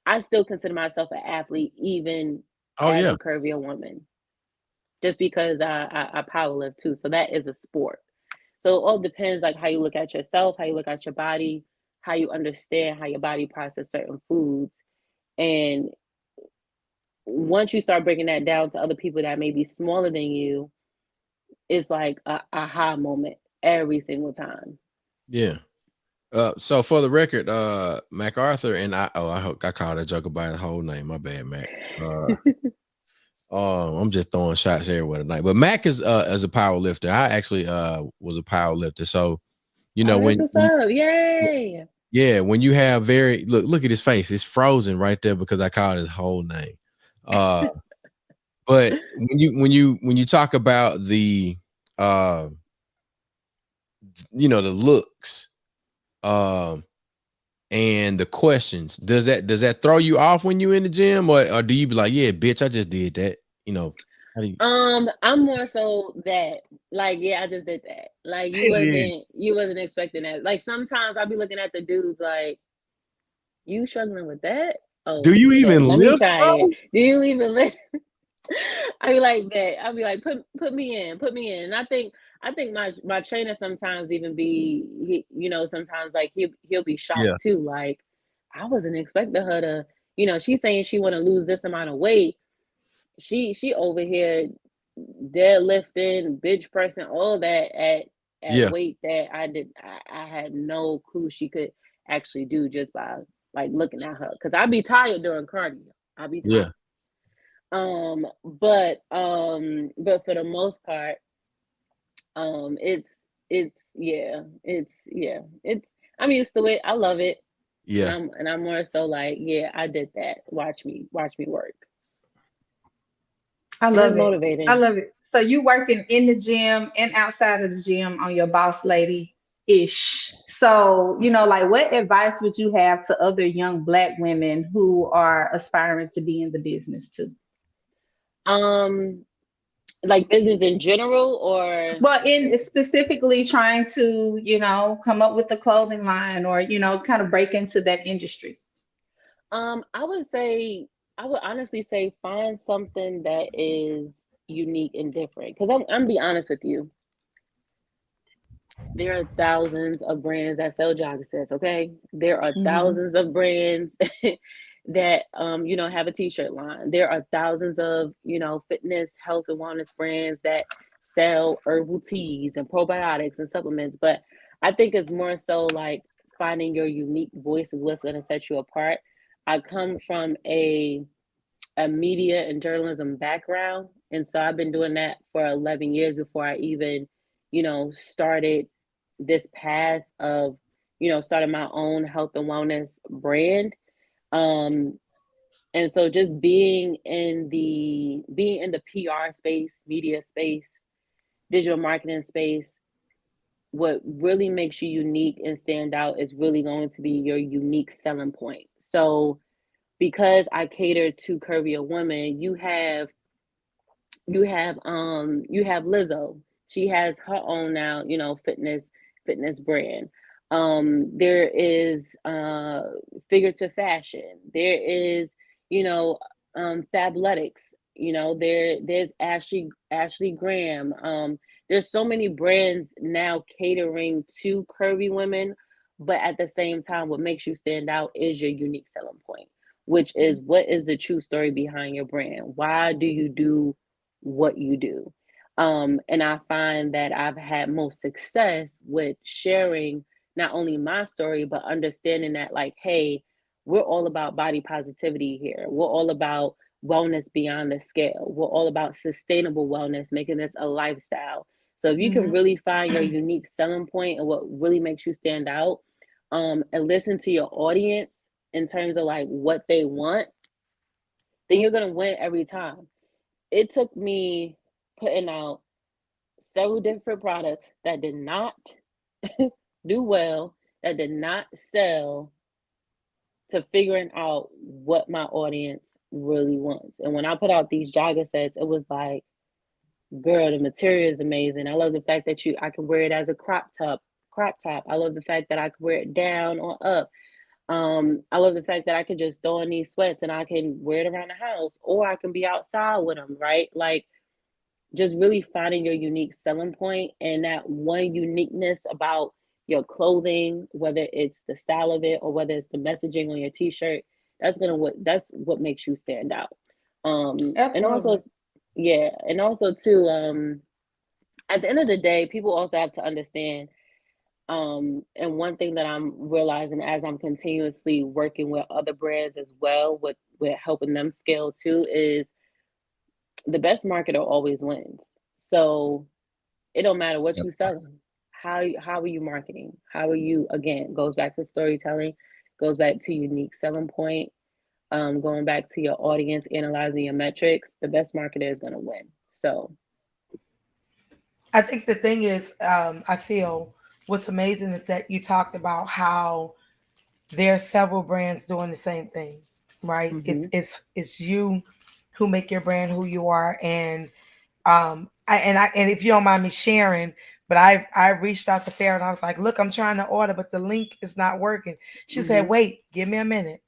I still consider myself an athlete even Oh as yeah. a curvier woman, just because I power lift too. So that is a sport. So it all depends, like how you look at yourself, how you look at your body, how you understand how your body processes certain foods. And once you start breaking that down to other people that may be smaller than you, it's like a aha moment every single time. Yeah. So for the record, MacArthur and I called that joke by his whole name. My bad, Mac. I'm just throwing shots everywhere tonight. But Mac is as a power lifter. I actually was a power lifter. So you know Oh, that's what's when up. Yay. yeah, when you have look at his face, it's frozen right there because I called his whole name. But when you talk about the the looks and the questions, does that throw you off when you in the gym, or do you be like, yeah, bitch, I just did that? How do you I'm more so that, like, yeah, I just did that. Like, hell yeah. you wasn't expecting that. Like, sometimes I'll be looking at the dudes like, you struggling with that? Do Oh you shit, even let me lift, try bro? it. Do you even live? I be like that. I'll be like, put me in, put me in. And I think my trainer sometimes even sometimes like he'll be Yeah, shocked too. Like, I wasn't expecting her to, she's saying she want to lose this amount of weight. She over here deadlifting, bench pressing, all that at yeah, weight that I had no clue she could actually do just by like looking at her. Cause I'd be tired during cardio. I'd be yeah, tired. But for the most part, it's I'm used to it. I love it. And yeah, I'm more so like, yeah, I did that. Watch me work. I And it's love it. I motivating. love it. So you working in the gym and outside of the gym on your boss lady ish. So, like what advice would you have to other young Black women who are aspiring to be in the business too? Um, like business in general, or Well, in specifically trying to, come up with the clothing line or, kind of break into that industry. I would say, I would honestly say find something that is unique and different. Because I'm be honest with you, there are thousands of brands that sell jogger sets. Okay, there are Mhm. thousands of brands that have a t-shirt line. There are thousands of fitness, health, and wellness brands that sell herbal teas and probiotics and supplements. But I think it's more so like finding your unique voice is what's going to set you apart. I come from a media and journalism background. And so I've been doing that for 11 years before I even, started this path of, starting my own health and wellness brand. Um, and so just being in the PR space, media space, digital marketing space, what really makes you unique and stand out is really going to be your unique selling point. So because I cater to curvier women, you have Lizzo. She has her own now, fitness brand. There is figurative fashion. There is, you know, Fabletics. There's Ashley Graham. There's so many brands now catering to curvy women, but at the same time, what makes you stand out is your unique selling point, which is what is the true story behind your brand? Why do you do what you do? And I find that I've had most success with sharing not only my story, but understanding that, like, hey, we're all about body positivity here. We're all about wellness beyond the scale. We're all about sustainable wellness, making this a lifestyle. So if you can really find your unique selling point and what really makes you stand out, and listen to your audience in terms of like what they want, then you're gonna win every time. It took me putting out several different products that did not do well, that did not sell, to figuring out what my audience really wants. And when I put out these jogger sets, it was like, girl, the material is amazing. I love the fact that I can wear it as a crop top. I love the fact that I can wear it down or up. I love the fact that I can just throw in these sweats and I can wear it around the house, or I can be outside with them, right? Like, just really finding your unique selling point and that one uniqueness about your clothing, whether it's the style of it or whether it's the messaging on your t-shirt, that's what makes you stand out. And also, yeah, and also too, at the end of the day, people also have to understand, and one thing that I'm realizing as I'm continuously working with other brands as well, with helping them scale too, is the best marketer always wins. So it don't matter what you selling. How are you marketing? How are you, again, goes back to storytelling, goes back to unique selling point, going back to your audience, analyzing your metrics. The best marketer is going to win. So I think the thing is, I feel what's amazing is that you talked about how there are several brands doing the same thing, right? It's you who make your brand who you are. And and if you don't mind me sharing, but I reached out to Farah and I was like, look, I'm trying to order, but the link is not working. She said, wait, give me a minute.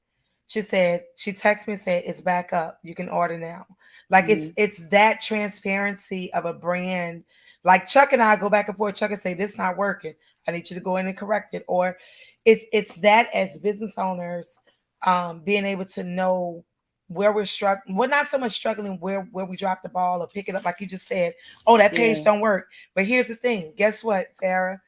She texted me and said, it's back up. You can order now. Like it's that transparency of a brand. Like Chuck and I go back and forth. Chuck and say, this not working. I need you to go in and correct it. Or it's that as business owners, being able to know where we're struggling. We're not so much struggling where we drop the ball or pick it up, like you just said. Oh, that page don't work. But here's the thing. Guess what, Farah?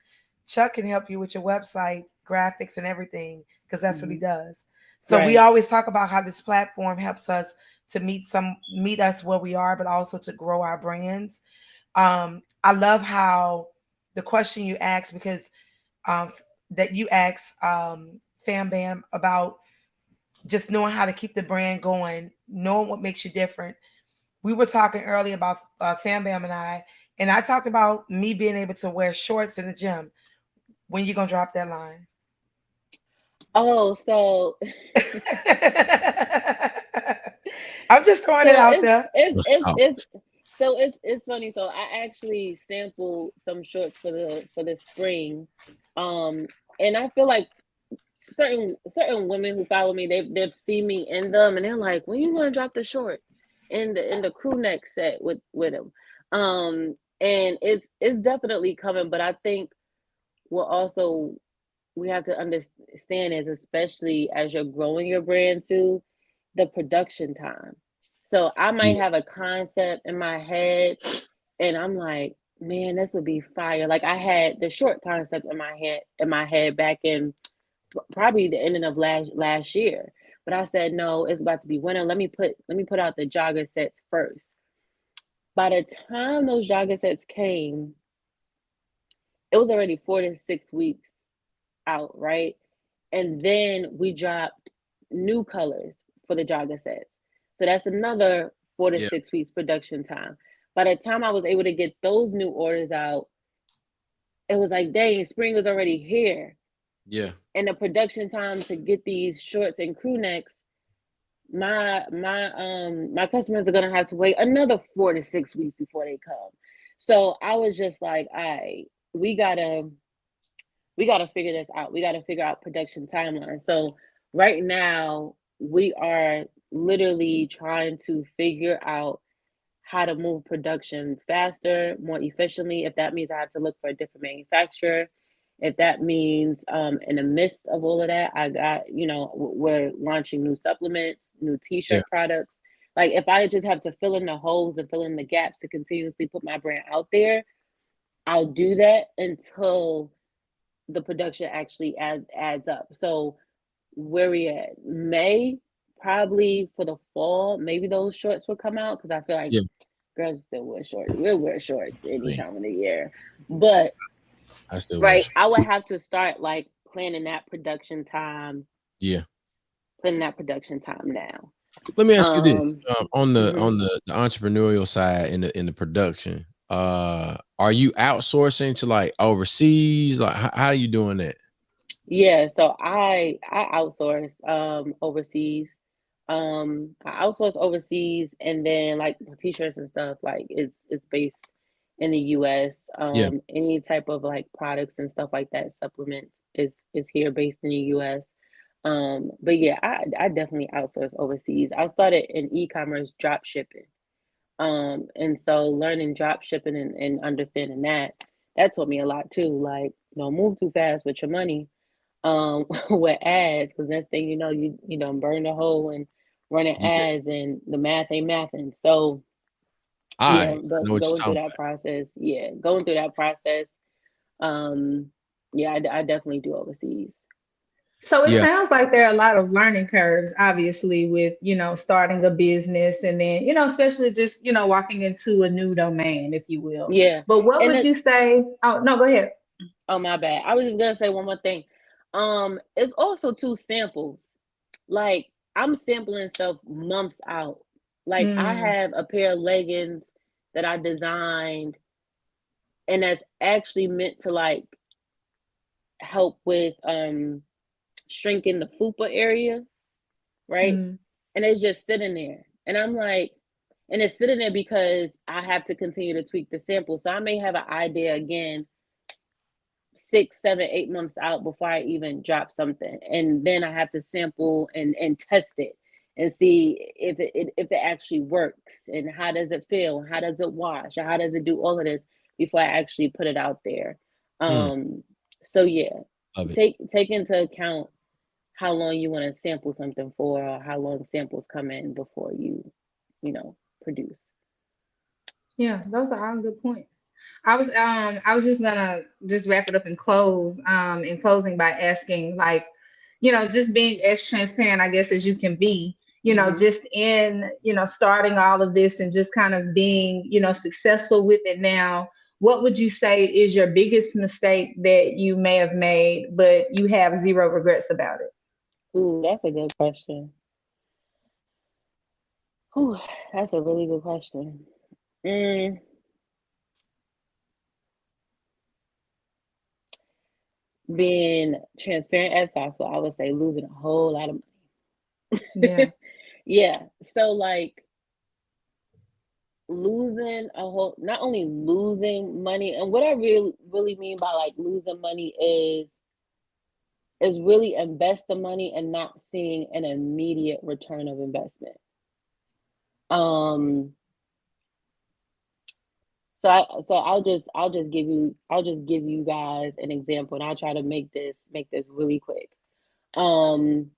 Chuck can help you with your website, graphics, and everything, because that's what he does. So we always talk about how this platform helps us to meet us where we are, but also to grow our brands. I love how the question you asked, because that you asked Fam Bam about just knowing how to keep the brand going, knowing what makes you different. We were talking earlier about Fam Bam and I talked about me being able to wear shorts in the gym. When you gonna drop that line? Oh, so I'm just throwing it out there. It's funny. So I actually sampled some shorts for the spring, and I feel like certain women who follow me, they've seen me in them, and they're like, when you gonna drop the shorts in the crew neck set with them? And it's definitely coming, but I think we have to understand is, especially as you're growing your brand too, the production time. So I might have a concept in my head and I'm like, man, this would be fire. Like I had the short concept in my head back in probably the ending of last year. But I said, no, it's about to be winter. Let me put out the jogger sets first. By the time those jogger sets came, it was already 4 to 6 weeks out, right? And then we dropped new colors for the jogger sets. So that's another 4 to 6 weeks production time. By the time I was able to get those new orders out, it was like, dang, spring is already here. Yeah. And the production time to get these shorts and crew necks, my customers are gonna have to wait another 4 to 6 weeks before they come. So I was just like, all right, we gotta figure this out. We gotta figure out production timeline. So right now we are literally trying to figure out how to move production faster, more efficiently. If that means I have to look for a different manufacturer, if that means in the midst of all of that, we're launching new supplements, new t-shirt products. Like if I just have to fill in the holes and fill in the gaps to continuously put my brand out there, I'll do that until the production actually adds up. So where we at? May, probably for the fall, maybe those shorts will come out because I feel like Yeah. girls still wear shorts. We'll wear shorts any Same. time of the year. But I still wear right, shorts. I would have to start like planning that production time Yeah. now. Let me ask you this: on the Mhm. the entrepreneurial side in the production, are you outsourcing to like overseas? Like, how are you doing that? Yeah, so I outsource overseas. I outsource overseas, and then like t-shirts and stuff, like it's based in the US. Yeah. Any type of like products and stuff like that, supplements is here based in the US. But yeah, I definitely outsource overseas. I started in e-commerce drop shipping. And so learning drop shipping and understanding that taught me a lot too. Like, don't move too fast with your money with ads, because next thing you know, you don't burn the hole and running Yeah. ads, and the math ain't mathing. So All yeah, right. I but know what you're going through talking that about. process, um, yeah, I definitely do overseas. So it Yeah. sounds like there are a lot of learning curves, obviously, with, starting a business and then, especially just, walking into a new domain, if you will. Yeah, But what and would it, you say? Oh, no, go ahead. oh my bad. I was just gonna say one more thing. It's also two samples. Like, I'm sampling stuff months out. Like, I Mm, have a pair of leggings that I designed, and that's actually meant to like help with shrinking the fupa area, right? mm, And it's just sitting there. And I'm like, and it's sitting there because I have to continue to tweak the sample. So I may have an idea again 6, 7, 8 months out before I even drop something, and then I have to sample and test it and see if it actually works, and how does it feel, how does it wash, how does it do all of this before I actually put it out there. Hmm. Um, so yeah, Love it. take into account how long you want to sample something for, or how long samples come in before produce. yeah, those are all good points. I was just gonna just wrap it up and close, in closing by asking, like, just being as transparent, I guess, as you can be, Mhm. just in, starting all of this and just kind of being, successful with it now. What would you say is your biggest mistake that you may have made, but you have zero regrets about it? Ooh, that's a good question. Ooh, that's a really good question. Mm, being transparent as possible, I would say losing a whole lot of Yeah. money. Yeah. So like losing a whole, not only losing money, and what I really mean by like losing money is really invest the money and not seeing an immediate return of investment. Um, so I'll just give you guys an example, and I'll try to make this really quick. Um,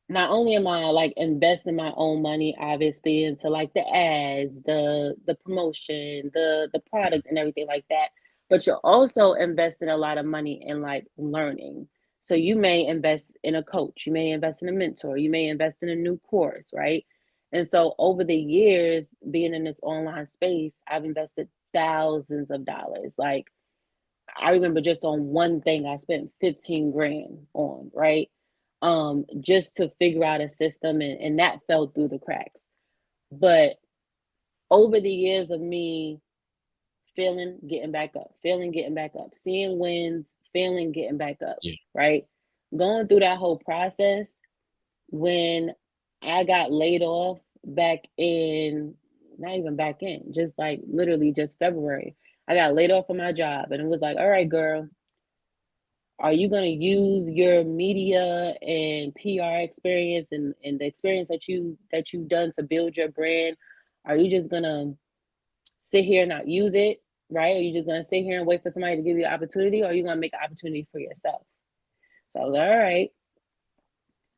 Not only am I like investing my own money, obviously, into like the ads, the promotion, the product and everything like that, but you're also investing a lot of money in like learning. So you may invest in a coach, you may invest in a mentor, you may invest in a new course, right? And so over the years, being in this online space, I've invested thousands of dollars. Like, I remember just on one thing I spent 15 grand on, right? Just to figure out a system, and that fell through the cracks. But over the years of me failing, getting back up, failing, getting back up, seeing wins, failing, getting back up, Yeah. right? Going through that whole process, when I got laid off back in, not even back in, just like literally just February, I got laid off from my job, and it was like, all right, girl, are you going to use your media and PR experience and the experience that you've done to build your brand? Are you just going to sit here and not use it, right? Are you just going to sit here and wait for somebody to give you an opportunity, or are you going to make an opportunity for yourself? So I was like, all right,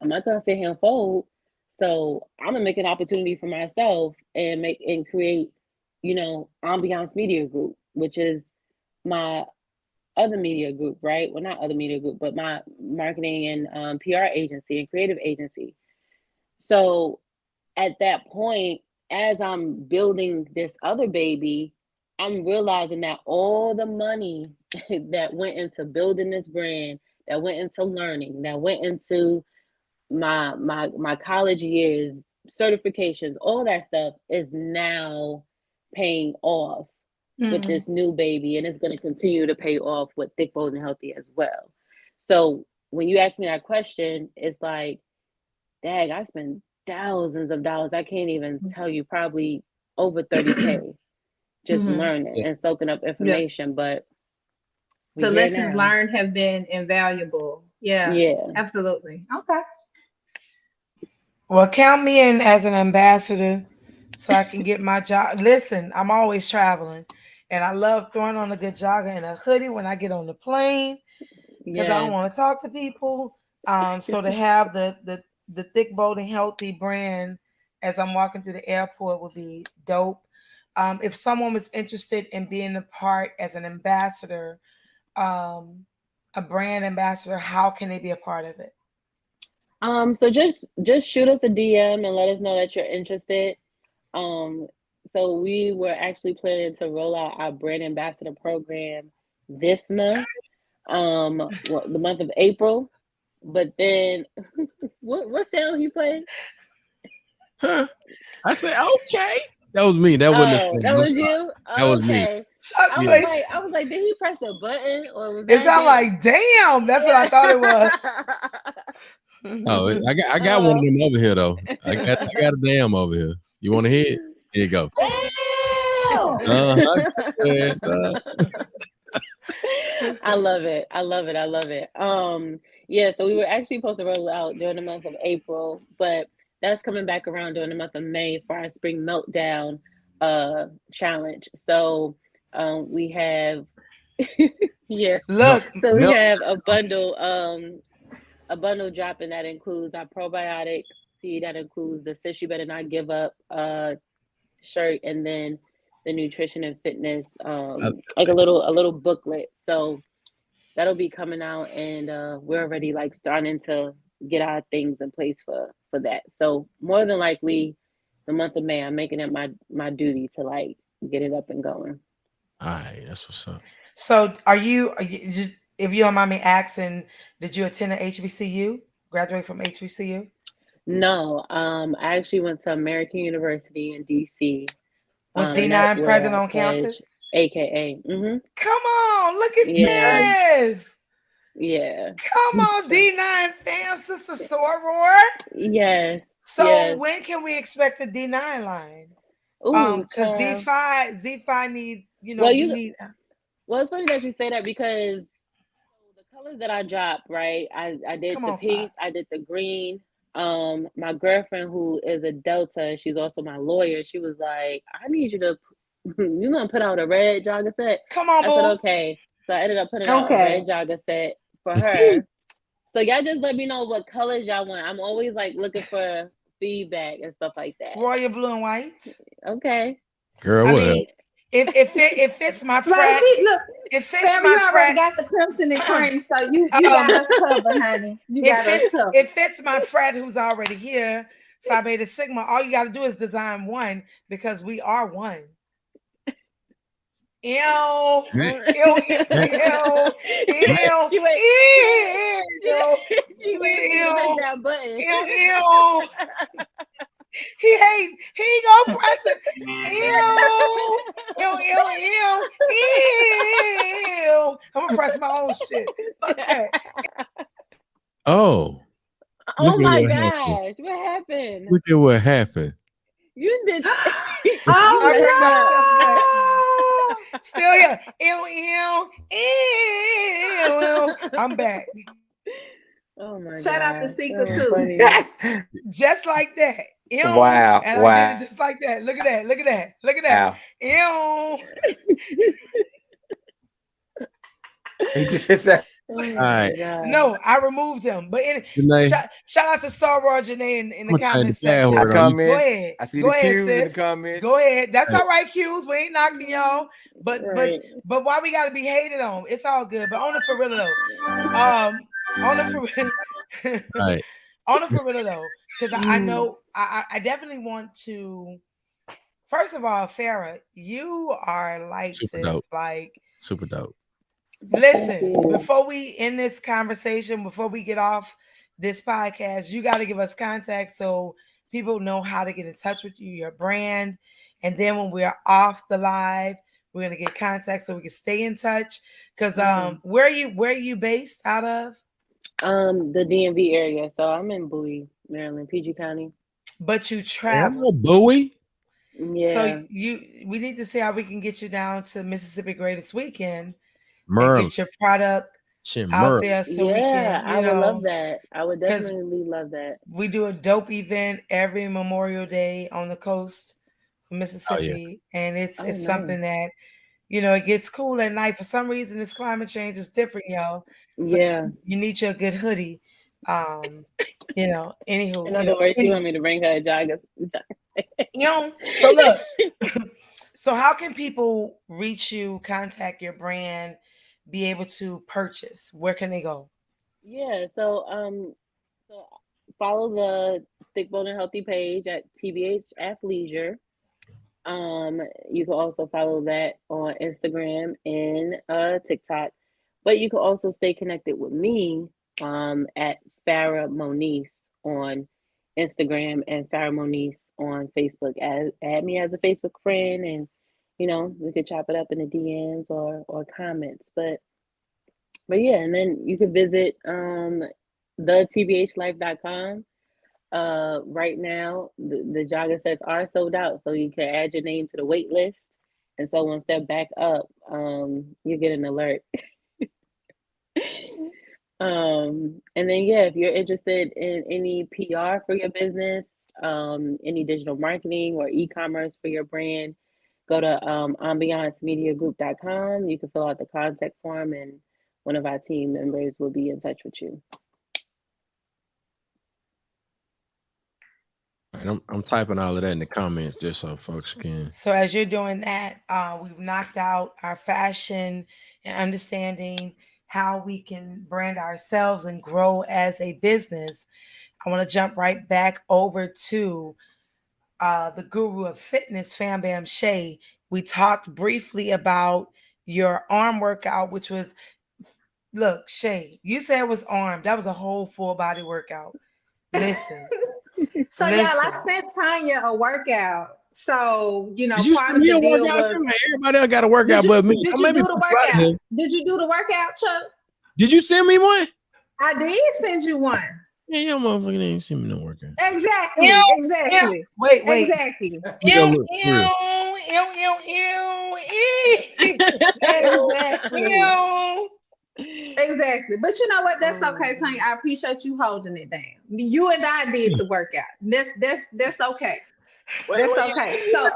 I'm not going to sit here and fold. So I'm going to make an opportunity for myself and create, Ambiance Media Group, which is my other media group, right? Well, not other media group, but my marketing and PR agency and creative agency. So at that point, as I'm building this other baby, I'm realizing that all the money that went into building this brand, that went into learning, that went into my college years, certifications, all that stuff is now paying off with this new baby, and it's going to continue to pay off with Thick, Bold, and Healthy as well. So when you ask me that question, it's like, dang, I spend thousands of dollars. I can't even tell you, probably over 30K just learning and soaking up information. But the here lessons now. learned have been invaluable. Yeah, absolutely. Okay. Well, count me in as an ambassador so I can get my job. Listen, I'm always traveling, and I love throwing on a good jogger and a hoodie when I get on the plane because I don't want to talk to people. So to have the Thick, Bold, and Healthy brand as I'm walking through the airport would be dope. If someone was interested in being a part as an ambassador, a brand ambassador, how can they be a part of it? So just shoot us a DM and let us know that you're interested. So we were actually planning to roll out our brand ambassador program this month, the month of April. But then, what sound he played? Huh? I said, okay. That was me. That wasn't the sound. That was you. That was me. I was like, did he press the button or was that? It sounded like, damn. That's what I thought it was. Oh, I got one of them over here though. I got a damn over here. You want to hear it? Here you go. I love it. Yeah, so we were actually supposed to roll out during the month of April, but that's coming back around during the month of May for our spring meltdown challenge. So we have look, so we have a bundle dropping that includes our probiotic tea, that includes the Sis You Better Not Give Up shirt, and then the nutrition and fitness like a little booklet. So that'll be coming out, and we're already like starting to get our things in place for that. So more than likely the month of May, I'm making it my duty to like get it up and going. All right, that's what's up. So are you, if you don't mind me asking, did you attend a HBCU? Graduate from HBCU? No, I actually went to American University in DC. Was D9 present on campus? AKA. Come on, look at this. Yeah. Come on, D9 fam, sister soror. Yes. So when can we expect the D9 line? Because Z5 need, well, need. Well, it's funny that you say that because the colors that I dropped, right? I did the pink, I did the green. My girlfriend, who is a Delta, she's also my lawyer, she was like, I need you to, you're gonna put out a red jogger set. Come on, I said, okay. So I ended up putting out a red jogger set for her. So y'all just let me know what colors y'all want. I'm always like looking for feedback and stuff like that. Royal blue and white. Okay. Girl, what? Mean, if fits my friend, look, it fits Farah, my you friend. already got the crimson and cream, so you got us covered, honey. It fits my friend who's already here. Phi Beta Sigma. All you got to do is design one because we are one. Ew. He ain't gonna press it. Ew. I'm gonna press my own shit. Fuck that. Oh my gosh, what happened? Look at what happened. You did. Still here. Ew. I'm back. Oh my god. Shout out to Seeker too. Just like that. Ew. Wow. And I did it just like that. Look at that. Wow. Ew. Oh All my right. God. No, I removed him. But Janae, shout out to Soror Janae in the I'm gonna change comment the password section. I on you. Go comments. ahead. I see Go the ahead, cues in the sis. comments. Go ahead. That's Hey. all right, Q's. We ain't knocking y'all. But Right. why we gotta be hated on? It's all good. But on the for real though. On the for real. Right. On the for real though. Because I Mm. know I definitely want to. First of all, Farah, you are like Super sis. dope. Like, Super dope. listen, you. before we end this conversation, before we get off this podcast, you got to give us contact so people know how to get in touch with you, your brand. And then when we're off the live, we're gonna get contact so we can stay in touch. Because where are you based out of? The DMV area. So I'm in Bowie, Maryland, PG County. But you Oh, travel. Bowie. Yeah. So we need to see how we can get you down to Mississippi Greatest Weekend and Merle. get your product Shit, out Merle. there so we Yeah, can, I would love that. I would definitely love that. we do a dope event every Memorial Day on the coast of Mississippi. And it's Oh, something nice. that, it gets cool at night. For some reason, this climate change is different, y'all. So Yeah. you need your good hoodie. Anywho, In other words, you want me to bring her a jogger. so look, so how can people reach you, contact your brand, be able to purchase? Where can they go? Yeah, so follow the Thick Bold and Healthy page at TBH Athleisure. You can also follow that on Instagram and TikTok. But you can also stay connected with me at Farah Moniz on Instagram and Farah Moniz on Facebook. Add me as a Facebook friend, and we could chop it up in the DMs or comments. But yeah, and then you can visit thetbhlife.com. Right now, the jogger sets are sold out, so you can add your name to the wait list. And so once they're back up, you get an alert. And then yeah, if you're interested in any PR for your business, any digital marketing or e-commerce for your brand, go to ambiancemediagroup.com. You can fill out the contact form, and one of our team members will be in touch with you. And I'm typing all of that in the comments just so folks can. So as you're doing that, we've knocked out our fashion and understanding how we can brand ourselves and grow as a business. I want to jump right back over to the guru of fitness, Fam Bam Shay. We talked briefly about your arm workout, which was, look, Shay, you said it was arm. That was a whole full body workout. Listen. So y'all, I sent Tanya a workout. So Did you part send of me the a deal workout? was. Everybody else got a workout but me. Did Or you maybe do the put Friday workout? here. Did you do the workout, Chuck? Did you send me one? I did send you one. Yeah, y'all motherfucker ain't send me no workout. Exactly. Ew, Exactly. Wait. Exactly. Yeah, look, for real. Exactly. Exactly. But you know what? That's okay, Tanya. I appreciate you holding it down. You and I did the workout. That's okay. That's okay. So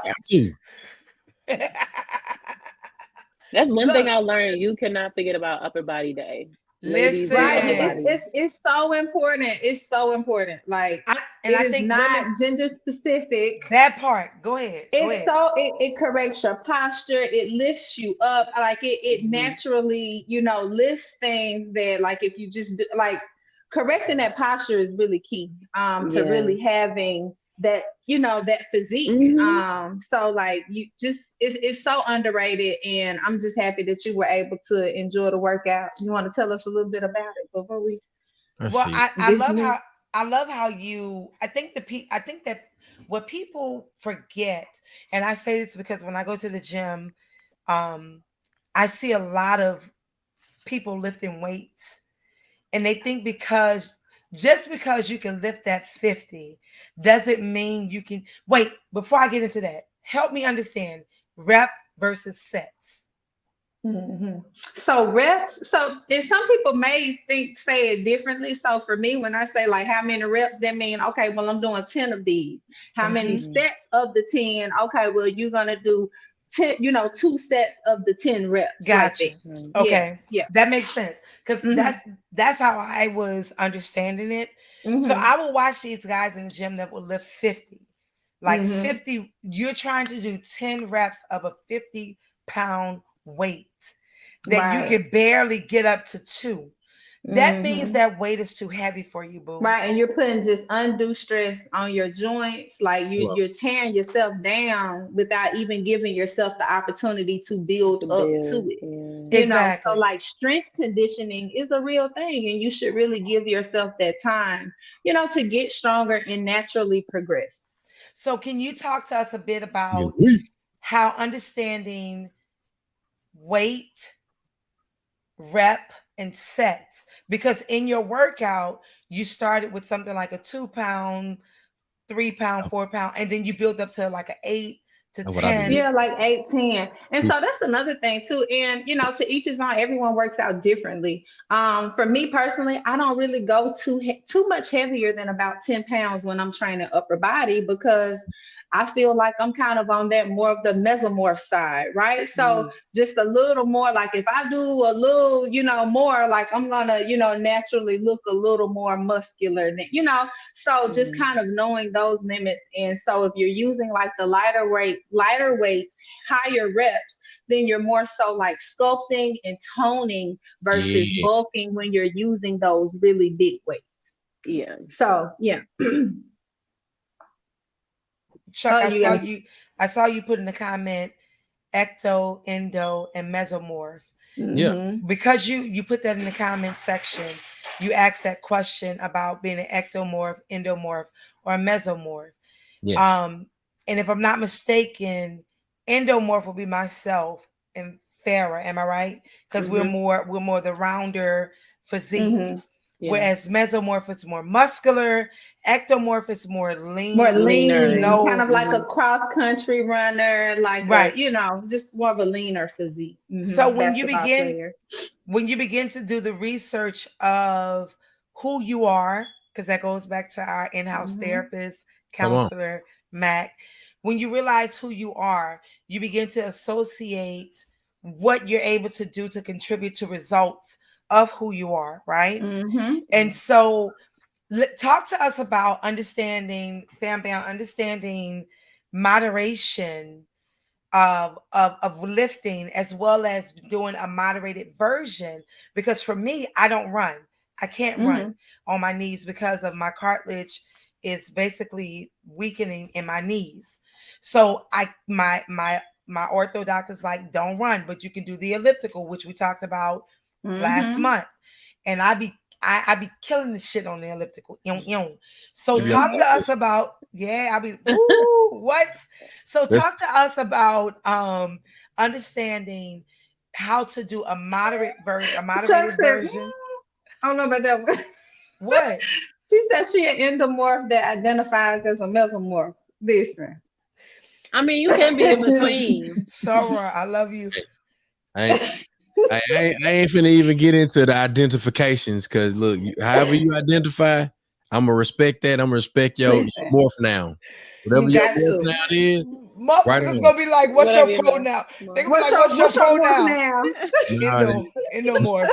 that's one thing I learned. You cannot forget about Upper Body Day. Ladies, right. It's so important. It's so important. Like I think not women, gender specific. That part. Go ahead. It corrects your posture. It lifts you up. Like it naturally, lifts things that, like, if you just do, like, correcting that posture is really key to really having that, that physique. So like you just, it's so underrated, and I'm just happy that you were able to enjoy the workout. You want to tell us a little bit about it before we? I love how you. I think that what people forget, and I say this because when I go to the gym, I see a lot of people lifting weights, and they think just because you can lift that 50 doesn't mean you can. Wait, before I get into that, help me understand rep versus sets. So reps, and some people may say it differently. So for me, when I say like how many reps, that mean, okay, well, I'm doing 10 of these. How many sets of the 10? Okay, well, you're gonna do 10, 2 sets of the 10 reps. Gotcha. Like that. Mhm. Okay. Yeah. That makes sense. Because Mhm. that's how I was understanding it. So Mhm. I will watch these guys in the gym that will lift 50. Like Mhm. 50, you're trying to do 10 reps of a 50-pound weight that you Right. can barely get up to 2. That means Mhm. that weight is too heavy for you, boo. Right, and you're putting just undue stress on your joints. Like Well, you're tearing yourself down without even giving yourself the opportunity to build The up to bill. it. Yeah. So Exactly. like strength conditioning is a real thing, and you should really give yourself that time, to get stronger and naturally progress. So can you talk to us a bit yeah, about we. how understanding weight, rep, and sets? Because in your workout, you started with something like a 2-pound, 3-pound, 4-pound, and then you build up to like an 8 to That's what I be 10. doing. Yeah, like 8, 10. And so that's another thing too. And to each his own, everyone works out differently. For me personally, I don't really go too much heavier than about 10 pounds when I'm training upper body, because I feel like I'm kind of on that more of the mesomorph side, right? So just a little more, like if I do a little, more, like I'm gonna, naturally look a little more muscular so just Mhm. kind of knowing those limits. And so if you're using like the lighter weights, higher reps, then you're more so like sculpting and toning versus Yeah. bulking when you're using those really big weights. Yeah. So yeah. Chuck, Oh, you got. I saw you put in the comment ecto, endo, and mesomorph. Yeah. Mm-hmm. Because you put that in the comment section, you asked that question about being an ectomorph, endomorph, or a mesomorph. Yes. And if I'm not mistaken, endomorph will be myself and Farah. Am I right? Because we're Mhm. more the rounder physique. Mm-hmm. Yeah. Whereas mesomorph is more muscular, ectomorph is more More lean. Leaner. lean, kind No, of like a Mhm. cross country runner, like right. just more of a leaner physique. So Basketball player. when you begin to do the research of who you are, because that goes back to our in-house Mm-hmm. therapist, Come on. counselor, Mac. When you realize who you are, you begin to associate what you're able to do to contribute to results of who you are, right? Mm-hmm. And so talk to us about understanding, fam bam, understanding moderation of lifting, as well as doing a moderated version. Because for me, I don't run. I can't Mm-hmm. run on my knees because of my cartilage is basically weakening in my knees. So my ortho doctor's like, don't run, but you can do the elliptical, which we talked about last Mm-hmm. month. And I be killing the shit on the elliptical. So You be on talk Mm-hmm. to us purpose. about, yeah, I be woo, what? So That's talk to us about understanding how to do a a Chuck moderated said, version. I don't know about that one. What? She said she an endomorph that identifies as a mesomorph. Listen. I mean, you can be in between. Sarah, I love you. I ain't, I ain't finna even get into the identifications, because look, however you identify, I'm gonna respect that. I'm gonna respect your Listen, morph noun. Whatever you your got morph to. noun is, right Motherfuckers on. gonna be like, what's your Whatever your pronoun? They gonna be What's like, your what's your morph pronoun? now? Nah, Endomorph.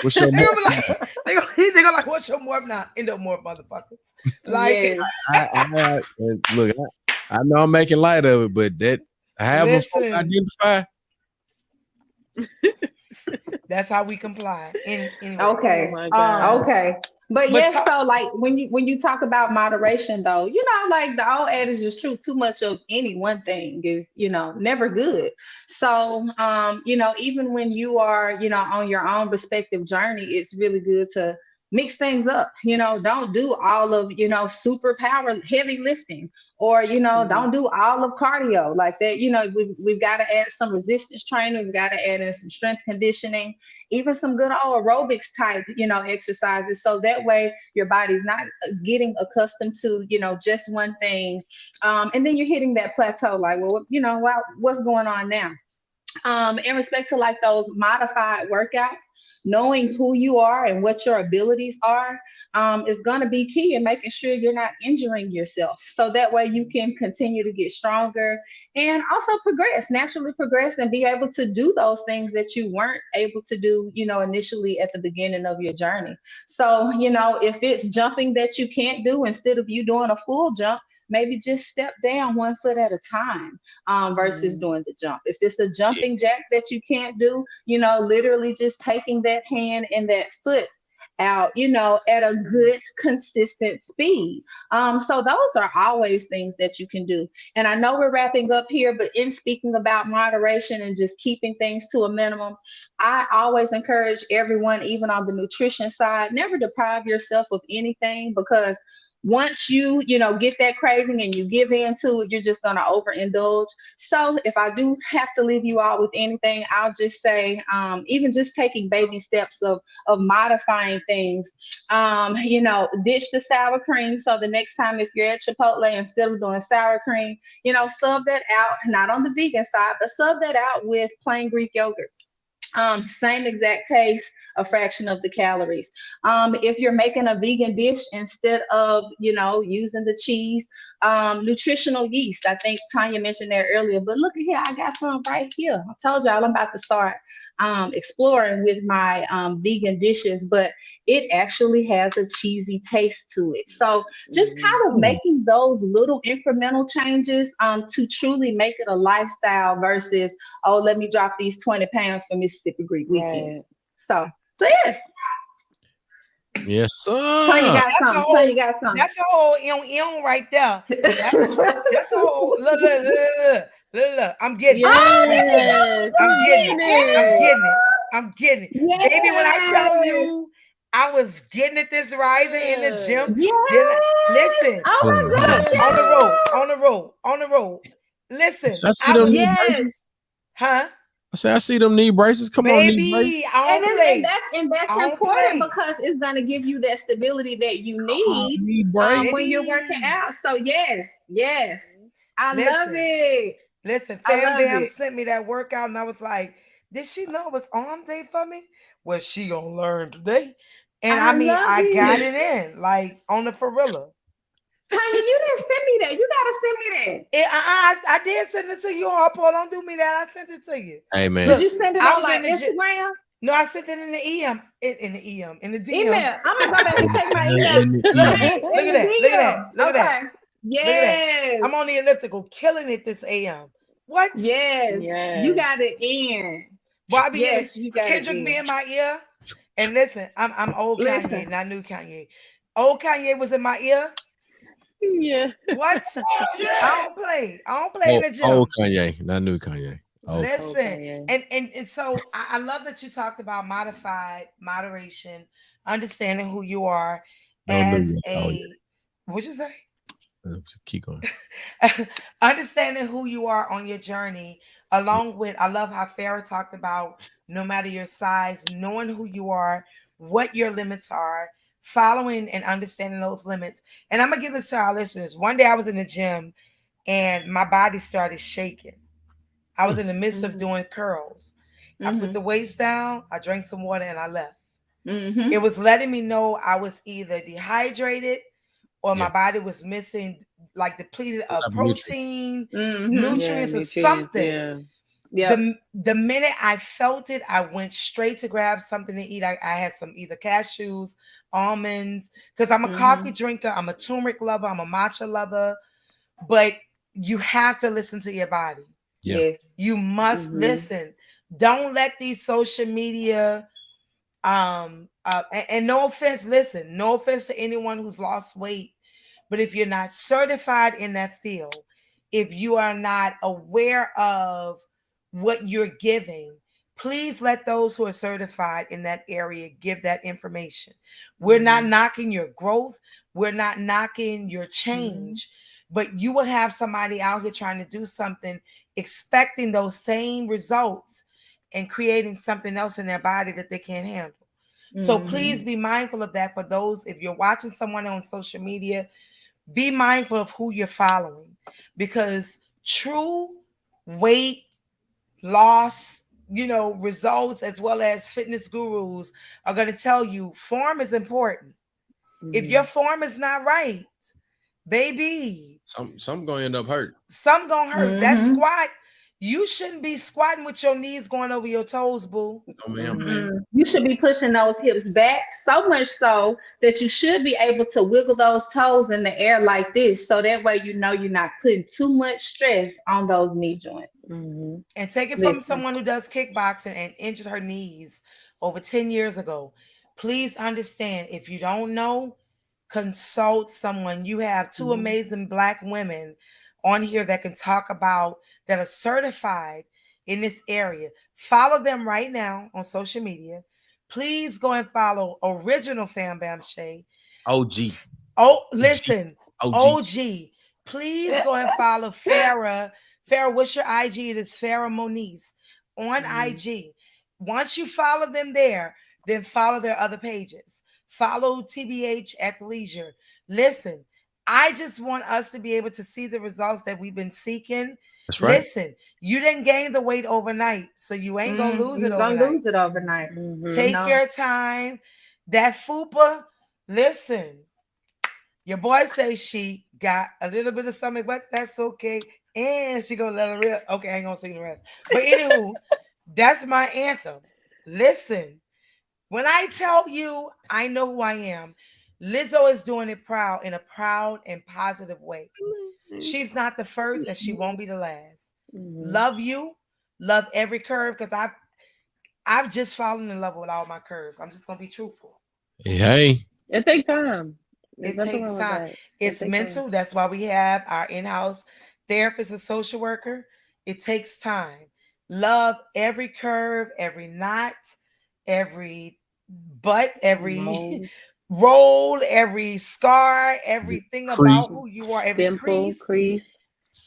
what's They your gonna morph be noun? like, they gonna like, what's your morph now? Endomorph, motherfuckers. Like, Yes. Look, I know I'm making light of it, but that however folks listen, identify, that's how we comply. Anyway, Oh Okay. my God. Okay. But but yes, so like when you talk about moderation though, like the old adage is true, too much of any one thing is, never good. So even when you are, on your own respective journey, it's really good to mix things up. Don't do all of, super power heavy lifting, or Mhm. don't do all of cardio like that. We've got to add some resistance training, we've got to add in some strength conditioning, even some good old aerobics type, exercises. So that way your body's not getting accustomed to, just one thing. And then you're hitting that plateau, like, what's going on now? In respect to like those modified workouts. knowing who you are and what your abilities are is going to be key in making sure you're not injuring yourself. So that way you can continue to get stronger and also naturally progress, and be able to do those things that you weren't able to do, initially at the beginning of your journey. So, if it's jumping that you can't do, instead of you doing a full jump, maybe just step down 1 foot at a time, versus doing the jump. If it's a jumping jack that you can't do, literally just taking that hand and that foot out, at a good, consistent speed. So those are always things that you can do. And I know we're wrapping up here, but in speaking about moderation and just keeping things to a minimum, I always encourage everyone, even on the nutrition side, never deprive yourself of anything, because once you get that craving and you give in to it, you're just going to overindulge. So if I do have to leave you all with anything, I'll just say, even just taking baby steps of modifying things, ditch the sour cream. So the next time if you're at Chipotle, instead of doing sour cream, sub that out, not on the vegan side, but sub that out with plain Greek yogurt. Same exact taste, a fraction of the calories. If you're making a vegan dish, instead of using the cheese, nutritional yeast. I think Tanya mentioned that earlier, but look at here, I got some right here. I told y'all I'm about to start exploring with my vegan dishes, but it actually has a cheesy taste to it. So just kind of making those little incremental changes to truly make it a lifestyle versus, oh, let me drop these 20 pounds for Mississippi Greek weekend. Right. So yes. Yes, sir. Tanya got something. Tanya got something. That's a whole right there. That's a whole look. I'm getting it. I'm getting it. Yes. Baby, when I tell you I was getting at this rising in the gym. Yes. Listen, oh my God, look, on the road. Listen, I see them knee braces. Huh? I say I see them knee braces. Come on, knee braces. And that's important because it's gonna give you that stability that you need when you're working out. So yes, I love it. Listen, Fam Bam sent me that workout, and I was like, "Did she know it was arm day for me? Well, she gonna learn today." And I got it in like on the Farilla. Tanya, you didn't send me that. You gotta send me that. I did send it to you, Harpo. Don't do me that. I sent it to you. Hey man, did you send it on like Instagram? No, I sent it in the EM. In the DM. Email. I'm gonna go back and check my email. Look at that. Yes. I'm on the elliptical, killing it this AM. What? Yes. You got it in. Well, I be Kendrick be in my ear. And listen, I'm old Kanye, not new Kanye. Old Kanye was in my ear. Yeah. What? I don't play in the gym. Old Kanye, not new Kanye. Listen, and so I love that you talked about moderation, understanding who you are as what'd you say? Keep going. Understanding who you are on your journey, along with, I love how Farah talked about, no matter your size, knowing who you are, what your limits are, following and understanding those limits. And I'm gonna give this to our listeners. One day I was in the gym and my body started shaking. I was in the midst of doing curls. I put the weights down, I drank some water, and I left. It was letting me know I was either dehydrated or my body was missing, like depleted of protein, nutrients, or something. The minute I felt it, I went straight to grab something to eat. I had some either cashews, almonds, because I'm a coffee drinker, I'm a turmeric lover, I'm a matcha lover, but you have to listen to your body. Yes, you must listen. Don't let these social media and no offense, listen, no offense to anyone who's lost weight, but if you're not certified in that field, if you are not aware of what you're giving, please let those who are certified in that area give that information. We're not knocking your growth, we're not knocking your change, but you will have somebody out here trying to do something, expecting those same results and creating something else in their body that they can't handle. So please be mindful of that. For those, if you're watching someone on social media, be mindful of who you're following, because true weight loss, results as well as fitness gurus are going to tell you form is important. If your form is not right, baby, some gonna end up hurt. Some gonna hurt. That squat, you shouldn't be squatting with your knees going over your toes, boo. Oh, man. You should be pushing those hips back, so much so that you should be able to wiggle those toes in the air like this, so that way you're not putting too much stress on those knee joints. And take it from someone who does kickboxing and injured her knees over 10 years ago. Please understand, if you don't know, consult someone. You have two amazing Black women on here that can talk about, that are certified in this area. Follow them right now on social media. Please go and follow Original Fam Bam Shay. OG. Oh, listen. OG. Please go and follow Farah. Farah, what's your IG? It is Farah Moniz on IG. Once you follow them there, then follow their other pages. Follow TBH Athleisure. Listen, I just want us to be able to see the results that we've been seeking. That's right. Listen, you didn't gain the weight overnight, so you ain't gonna lose it overnight. Gonna lose it overnight. Take your time. That fupa, listen. Your boy says she got a little bit of stomach, but that's okay. And she gonna let her rip. Okay, I ain't gonna sing the rest. But anywho, that's my anthem. Listen, when I tell you I know who I am, Lizzo is doing it in a proud and positive way. She's not the first and she won't be the last. Love you. Love every curve, because I've just fallen in love with all my curves. I'm just gonna be truthful. Hey. It takes time. It takes time. It's mental. Time. That's why we have our in-house therapist and social worker. It takes time. Love every curve, every knot, every butt, every roll, every scar, everything about who you are, every crease.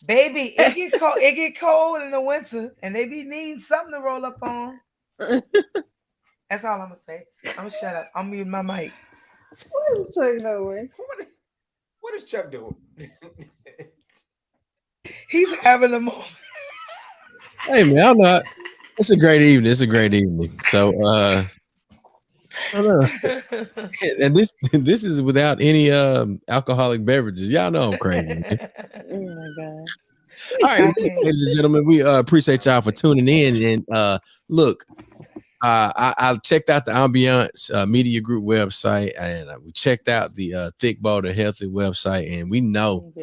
Baby, it get cold in the winter, and they be needing something to roll up on. That's all I'm gonna say. I'm gonna shut up. I'm muting my mic. What is Chuck doing? What is Chuck doing? He's having a moment. Hey man, I'm not. It's a great evening. It's a great evening. So I don't know. And this is without any alcoholic beverages. Y'all know I'm crazy. Man. Oh my God. All right, ladies and gentlemen, we appreciate y'all for tuning in. And look, I checked out the Ambiance Media Group website, and we checked out the Thick Bold and Healthy website, and we know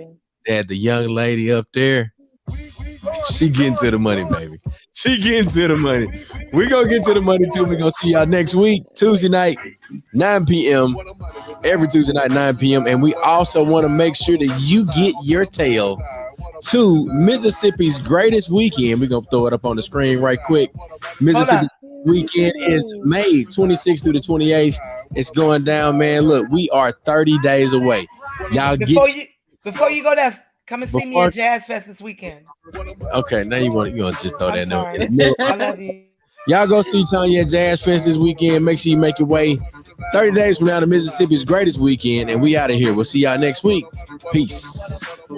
that the young lady up there, she getting to the money, baby. She getting to the money. We gonna get to the money too. We gonna see y'all next week, Tuesday night, 9 p.m. Every Tuesday night, 9 p.m. And we also want to make sure that you get your tail to Mississippi's greatest weekend. We're gonna throw it up on the screen right quick. Mississippi weekend is May 26th through the 28th. It's going down, man. Look, we are 30 days away. Y'all before you go there, come and see me at Jazz Fest this weekend. Okay, now you want to just throw that in. I love you. Y'all go see Tanya at Jazz Fest this weekend. Make sure you make your way 30 days from now to Mississippi's greatest weekend, and we out of here. We'll see y'all next week. Peace.